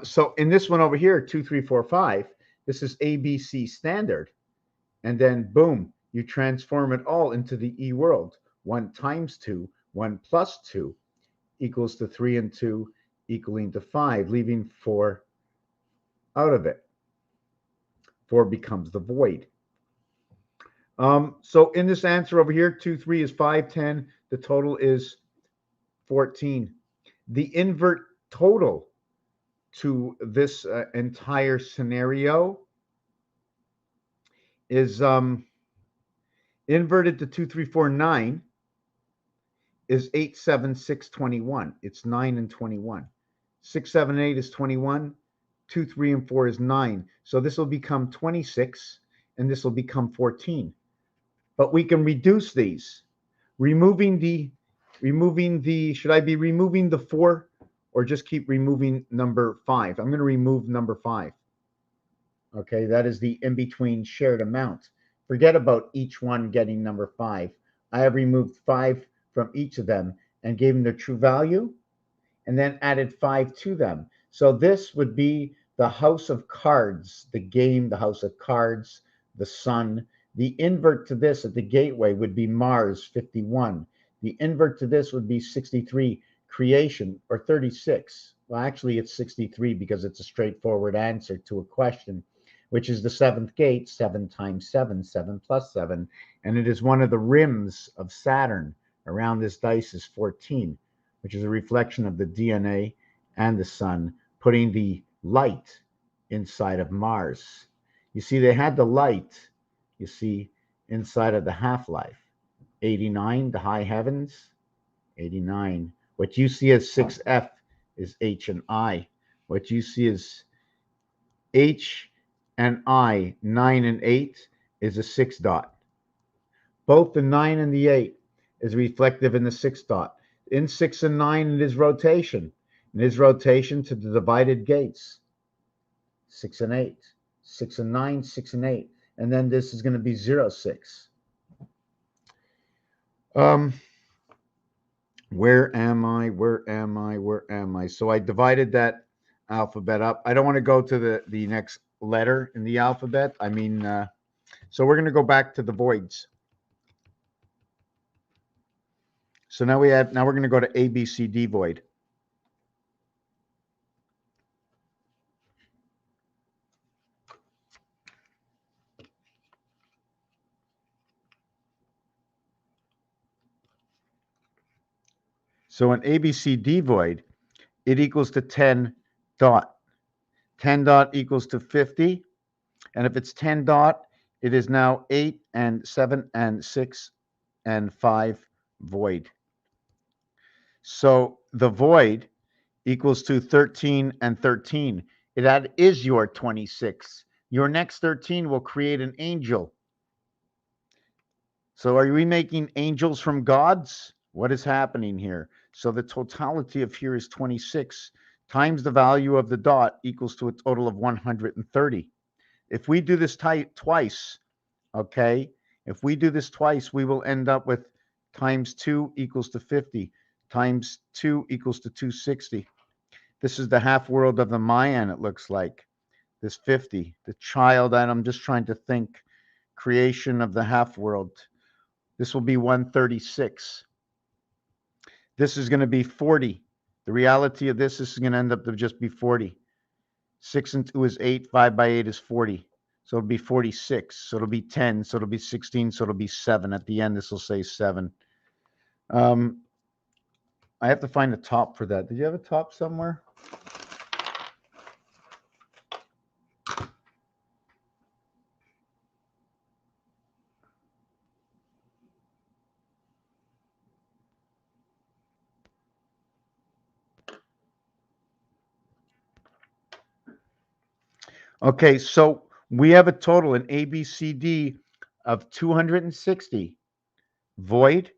So in this one over here, 2, 3, 4, 5, this is ABC standard. And then, boom, you transform it all into the E world. 1 times 2, 1 plus 2 equals to 3 and 2 equaling to 5, leaving 4 out of it. 4 becomes the void. So in this answer over here, 2, 3 is 5, 10. The total is 14. The invert total to this entire scenario is inverted to 2, 3, 4, 9 is 8, 7, 6, 21. It's 9 and 21. 6, 7, 8 is 21. 2, 3, and 4 is 9. So this will become 26, and this will become 14. But we can reduce these. Removing the, should I be removing the 4 or just keep removing number 5? I'm going to remove number 5. Okay, that is the in-between shared amount. Forget about each one getting number 5. I have removed 5 from each of them and gave them their true value and then added 5 to them. So this would be the house of cards, the game, the house of cards, the sun. The invert to this at the gateway would be Mars, 51. The invert to this would be 63, creation, or 36. Well, actually, it's 63 because it's a straightforward answer to a question, which is the 7th gate, 7 times 7, 7 plus 7. And it is one of the rims of Saturn. Around this dice is 14, which is a reflection of the DNA and the sun, putting the light inside of Mars. You see, they had the light, you see, inside of the half-life. 89, the high heavens, 89. What you see as 6F is H and I. What you see as H and I, 9 and 8, is a 6 dot. Both the 9 and the 8 is reflective in the 6 dot. In 6 and 9, it is rotation. It is rotation to the divided gates. 6 and 8. 6 and 9, 6 and 8. And then this is going to be 0, 6. Where am I? Where am I? Where am I? So I divided that alphabet up. I don't want to go to the next letter in the alphabet. I mean, so we're going to go back to the voids. So now we're going to go to A, B, C, D void. So in ABCD void, it equals to 10 dot. 10 dot equals to 50. And if it's 10 dot, it is now 8 and 7 and 6 and 5 void. So the void equals to 13 and 13. That is your 26. Your next 13 will create an angel. So are we making angels from gods? What is happening here? So the totality of here is 26 times the value of the dot equals to a total of 130. If we do this twice, okay, if we do this twice, we will end up with times 2 equals to 50, times 2 equals to 260. This is the half world of the Mayan, it looks like. This 50, the child, and I'm just trying to think, creation of the half world. This will be 136. This is going to be 40. The reality of this is going to end up to just be 40. 6 and 2 is 8. 5 by 8 is 40. So it'll be 46. So it'll be 10. So it'll be 16. So it'll be 7. At the end, this will say 7. I have to find a top for that. Did you have a top somewhere? Okay, so we have a total in ABCD of 260 void,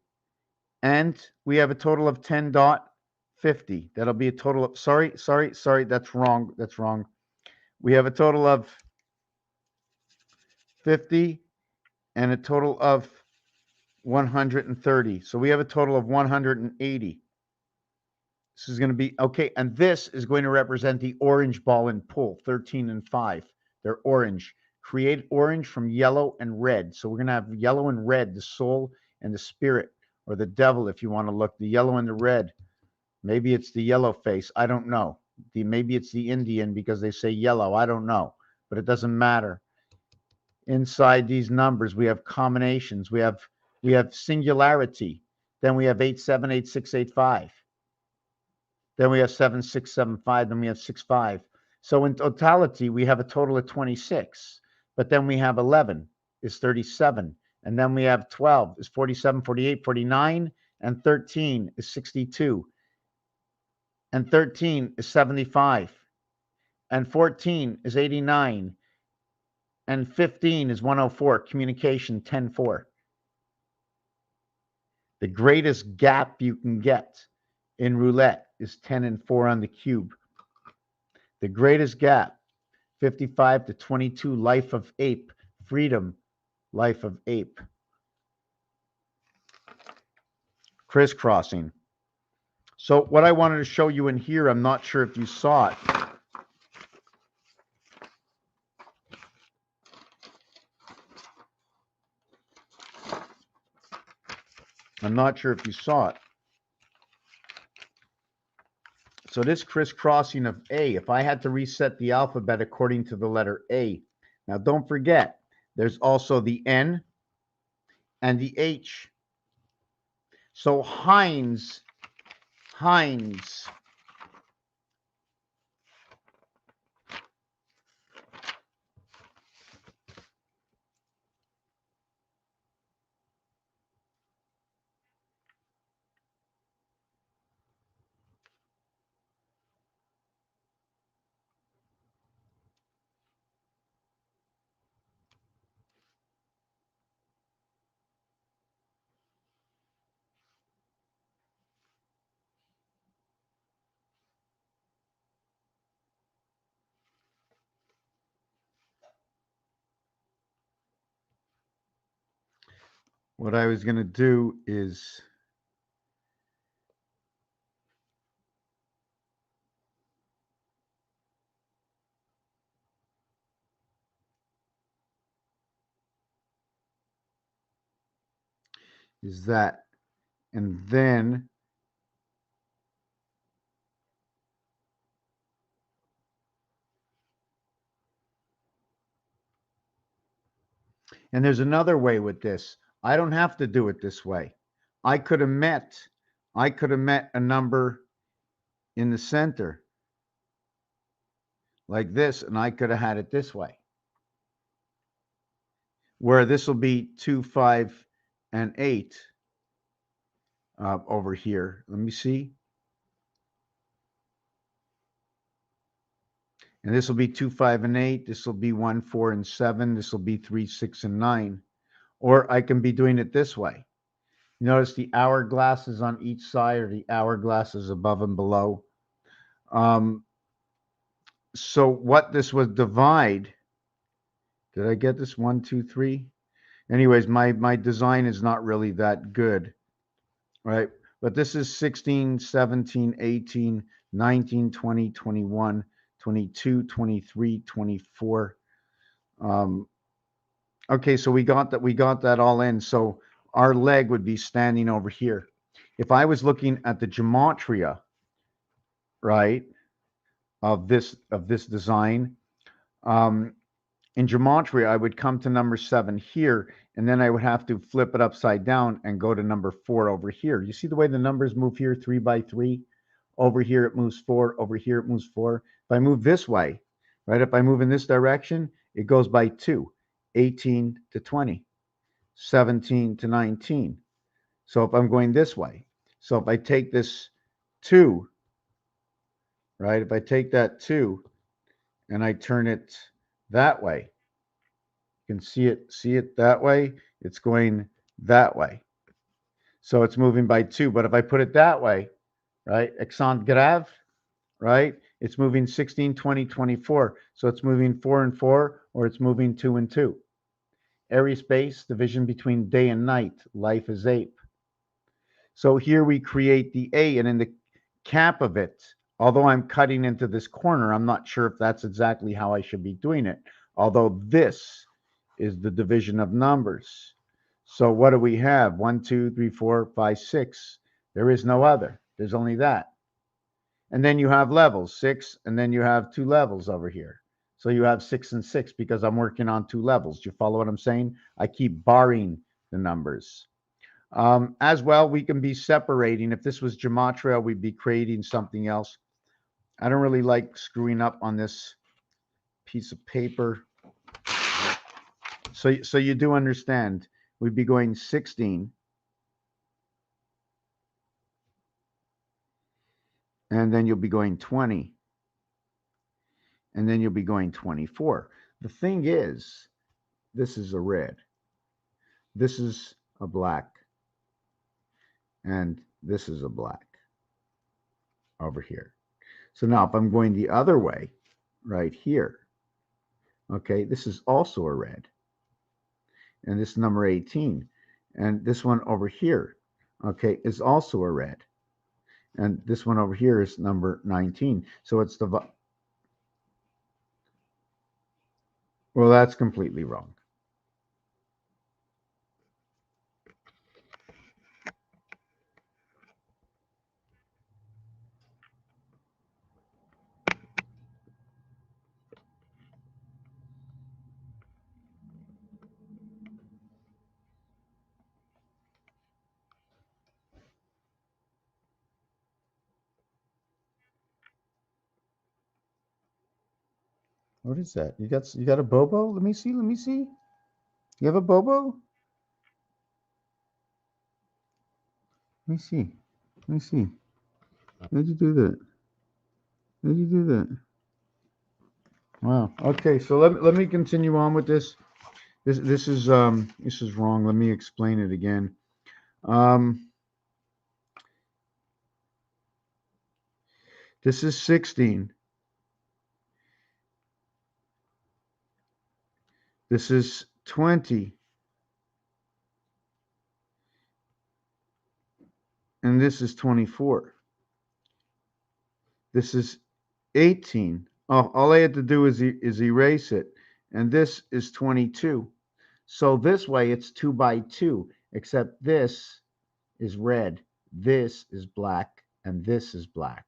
and we have a total of 10.50. That'll be a total of, sorry, that's wrong. That's wrong. We have a total of 50 and a total of 130. So we have a total of 180. This is going to be, okay, and this is going to represent the orange ball and pull, 13 and 5. They're orange. Create orange from yellow and red. So we're going to have yellow and red, the soul and the spirit, or the devil if you want to look, the yellow and the red. Maybe it's the yellow face. I don't know. Maybe it's the Indian because they say yellow. I don't know, but it doesn't matter. Inside these numbers, we have combinations. We have singularity. Then we have 8, 7, 8, 6, 8, 5. Then we have 7, 6, 7, 5. Then we have 6, 5. So in totality, we have a total of 26. But then we have 11 is 37. And then we have 12 is 47, 48, 49. And 13 is 62. And 13 is 75. And 14 is 89. And 15 is 104. Communication 10-4. The greatest gap you can get in roulette is 10 and 4 on the cube. The greatest gap, 55 to 22, life of ape, freedom, life of ape. Crisscrossing. So what I wanted to show you in here, I'm not sure if you saw it. I'm not sure if you saw it. So this crisscrossing of A, if I had to reset the alphabet according to the letter A. Now don't forget, there's also the N and the H. So Heinz. What I was going to do is that, and then there's another way with this. I don't have to do it this way. I could have met a number in the center like this, and I could have had it this way, where this will be 2, 5, and 8 over here. Let me see. And this will be 2, 5, and 8. This will be 1, 4, and 7. This will be 3, 6, and 9. Or I can be doing it this way. Notice the hourglasses on each side, or the hourglasses above and below. So what this would divide, did I get this? 1, 2, 3? Anyways, my design is not really that good, right? But this is 16, 17, 18, 19, 20, 21, 22, 23, 24. Okay, so we got that all in. So our leg would be standing over here. If I was looking at the gematria, right, of this design, in gematria, I would come to number 7 here, and then I would have to flip it upside down and go to number 4 over here. You see the way the numbers move here, 3 by 3? Over here it moves 4, over here it moves 4. If I move this way, right, if I move in this direction, it goes by 2, 18 to 20, 17 to 19. So if I'm going this way, so if I take this 2, right, if I take that 2 and I turn it that way, you can see it that way, it's going that way. So it's moving by 2. But if I put it that way, right, accent grave, right, it's moving 16, 20, 24. So it's moving 4 and 4, or it's moving 2 and 2. Airy space, division between day and night, life is ape. So here we create the A, and in the cap of it, although I'm cutting into this corner, I'm not sure if that's exactly how I should be doing it, although this is the division of numbers. So what do we have? 1, 2, 3, 4, 5, 6. There is no other. There's only that. And then you have levels, 6, and then you have 2 levels over here. So you have 6 and 6 because I'm working on 2 levels. Do you follow what I'm saying? I keep barring the numbers. As well, we can be separating. If this was gematria, we'd be creating something else. I don't really like screwing up on this piece of paper. So you do understand. We'd be going 16. And then you'll be going 20. And then you'll be going 24. The thing is, this is a red. This is a black. And this is a black over here. So now if I'm going the other way, right here, okay, this is also a red. And this is number 18. And this one over here, okay, is also a red. And this one over here is number 19. So it's the... Well, that's completely wrong. What is that? You got a bobo? Let me see. Let me see. You have a bobo? Let me see. Let me see. How'd you do that? How'd you do that? Wow. Okay, so let me continue on with this. This is wrong. Let me explain it again. This is 16. This is 20. And this is 24. This is 18. Oh, all I had to do is erase it. And this is 22. So this way it's 2 by 2, except this is red, this is black, and this is black.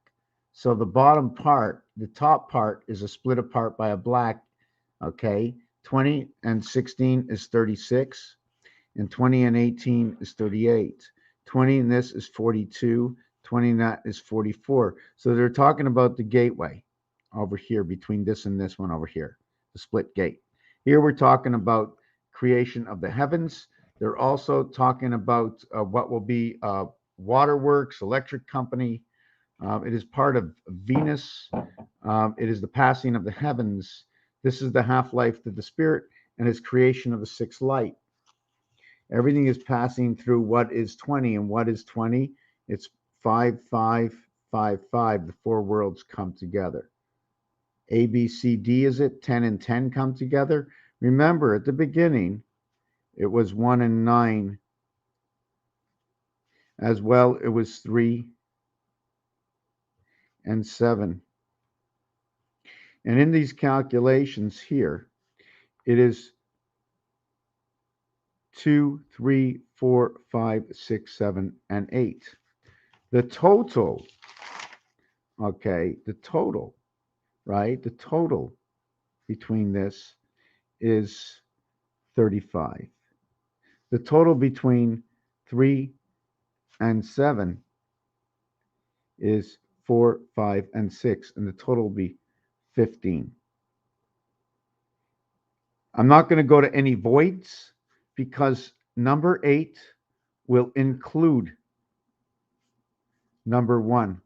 So the bottom part, the top part, is a split apart by a black. Okay, 20 and 16 is 36, and 20 and 18 is 38. 20 and this is 42, 20 and that is 44. So they're talking about the gateway over here between this and this one over here, the split gate. Here we're talking about creation of the heavens. They're also talking about what will be waterworks, electric company. It is part of Venus. It is the passing of the heavens. This is the half-life of the spirit and his creation of the sixth light. Everything is passing through what is 20. And what is 20? It's 5, 5, 5, 5. The four worlds come together. A, B, C, D is it? 10 and 10 come together. Remember, at the beginning, it was 1 and 9. As well, it was 3 and 7. And in these calculations here, it is 2, 3, 4, 5, 6, 7, and 8. The total, okay, the total, right? The total between this is 35. The total between 3 and 7 is 4, 5, and 6, and the total will be 15. I'm not going to go to any voids because number 8 will include number 1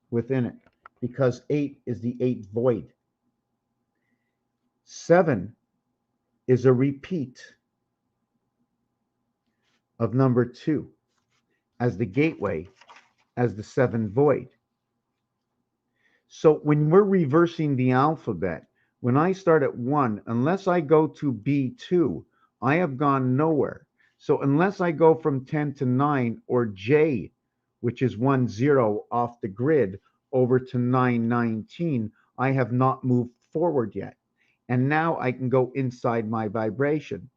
within it, because 8 is the 8th void. 7 is a repeat of number 2 as the gateway, as the 7th void. So when we're reversing the alphabet, when I start at 1, unless I go to B2, I have gone nowhere. So unless I go from 10 to 9 or J, which is 1, 0 off the grid, over to 9, 19, I have not moved forward yet. And now I can go inside my vibration.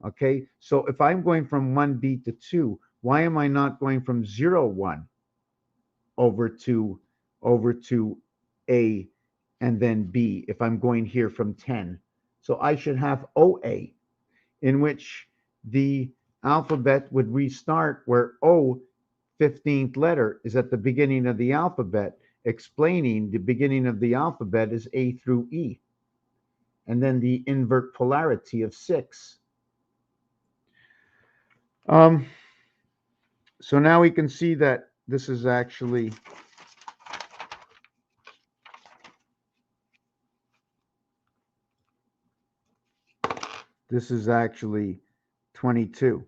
Okay, so if I'm going from 1B to 2, why am I not going from 0, 1 over to A and then B if I'm going here from 10? So I should have OA, in which the alphabet would restart where O, 15th letter, is at the beginning of the alphabet, explaining the beginning of the alphabet is A through E, and then the invert polarity of 6. So now we can see that this is actually This is actually 22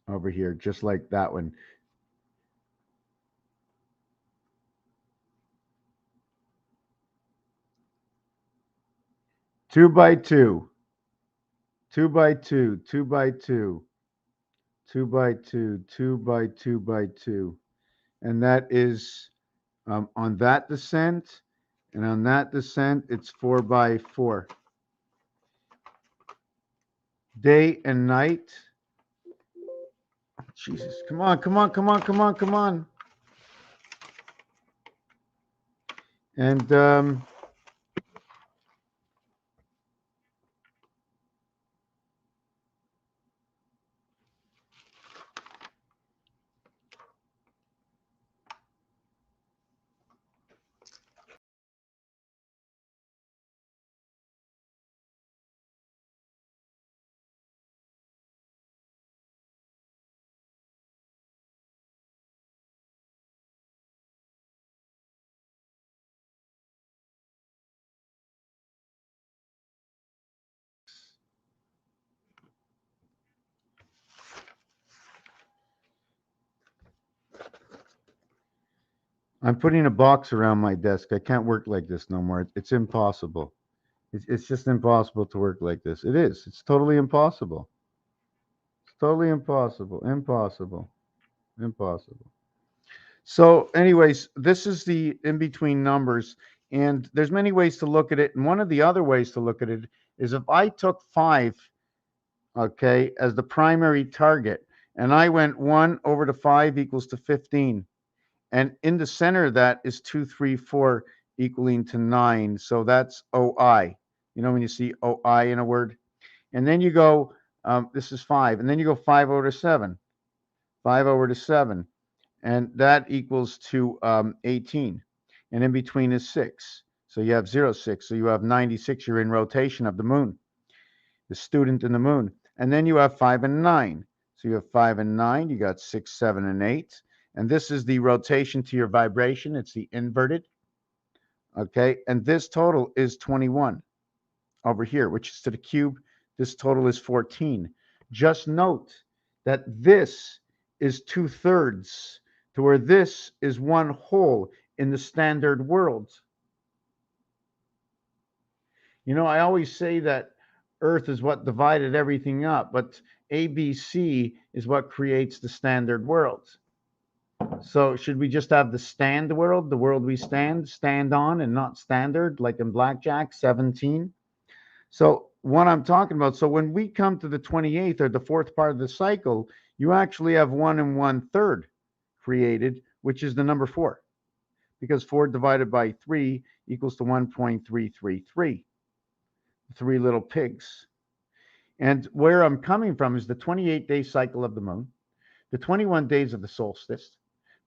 over here, just like that one. Two by two, 2 by 2, 2 by 2, 2 by 2, 2 by 2 by 2. And that is on that descent. And on that descent, it's 4 by 4. Day and night. Jesus, come on, come on, come on, come on, come on. And I'm putting a box around my desk. I can't work like this no more. It's impossible. It's just impossible to work like this. It is. It's totally impossible. It's totally impossible. Impossible. Impossible. So, anyways, this is the in-between numbers, and there's many ways to look at it. And one of the other ways to look at it is if I took 5, okay, as the primary target, and I went 1 over to 5 equals to 15. And in the center of that is 2, 3, 4 equaling to 9. So that's OI. You know when you see OI in a word? And then you go, this is 5. And then you go 5 over to 7. 5 over to 7. And that equals to 18. And in between is 6. So you have 0, 6. So you have 96. You're in rotation of the moon, the student in the moon. And then you have 5 and 9. So you have 5 and 9. You got 6, 7, and 8. And this is the rotation to your vibration. It's the inverted. Okay. And this total is 21 over here, which is to the cube. This total is 14. Just note that this is 2/3 to where this is 1 whole in the standard world. You know, I always say that Earth is what divided everything up, but ABC is what creates the standard world. So should we just have the stand world, the world we stand on, and not standard, like in blackjack, 17? So what I'm talking about, so when we come to the 28th or the 4th part of the cycle, you actually have 1 and 1/3 created, which is the number 4, because 4 divided by 3 equals to 1.333, 3 little pigs. And where I'm coming from is the 28-day cycle of the moon, the 21 days of the solstice,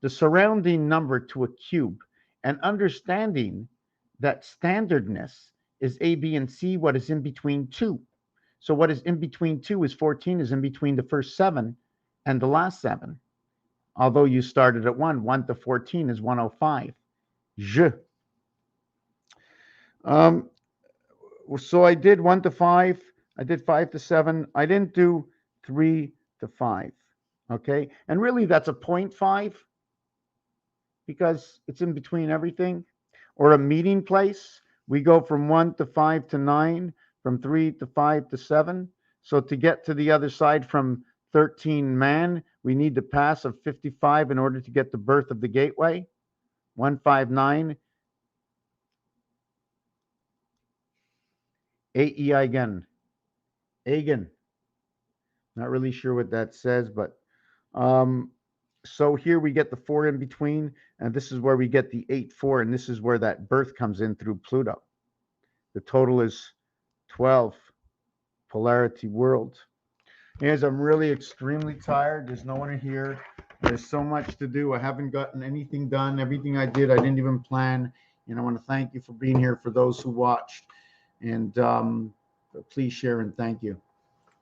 the surrounding number to a cube, and understanding that standardness is A, B, and C, what is in between 2. So what is in between 2 is 14, is in between the first 7 and the last 7. Although you started at 1, 1 to 14 is 105. So I did 1 to 5. I did 5 to 7. I didn't do 3 to 5. Okay. And really, that's a 0.5 because it's in between everything. Or a meeting place. We go from 1 to 5 to 9, from 3 to 5 to 7. So to get to the other side from 13 man, we need to pass of 55 in order to get the birth of the gateway. 159. Eigen. Eigen. Not really sure what that says, but so here we get the 4 in between, and this is where we get the 8-4, and this is where that birth comes in through Pluto. The total is 12, polarity world. Guys, I'm really extremely tired. There's no one here. There's so much to do. I haven't gotten anything done. Everything I did, I didn't even plan. And I want to thank you for being here, for those who watched. And please share and thank you.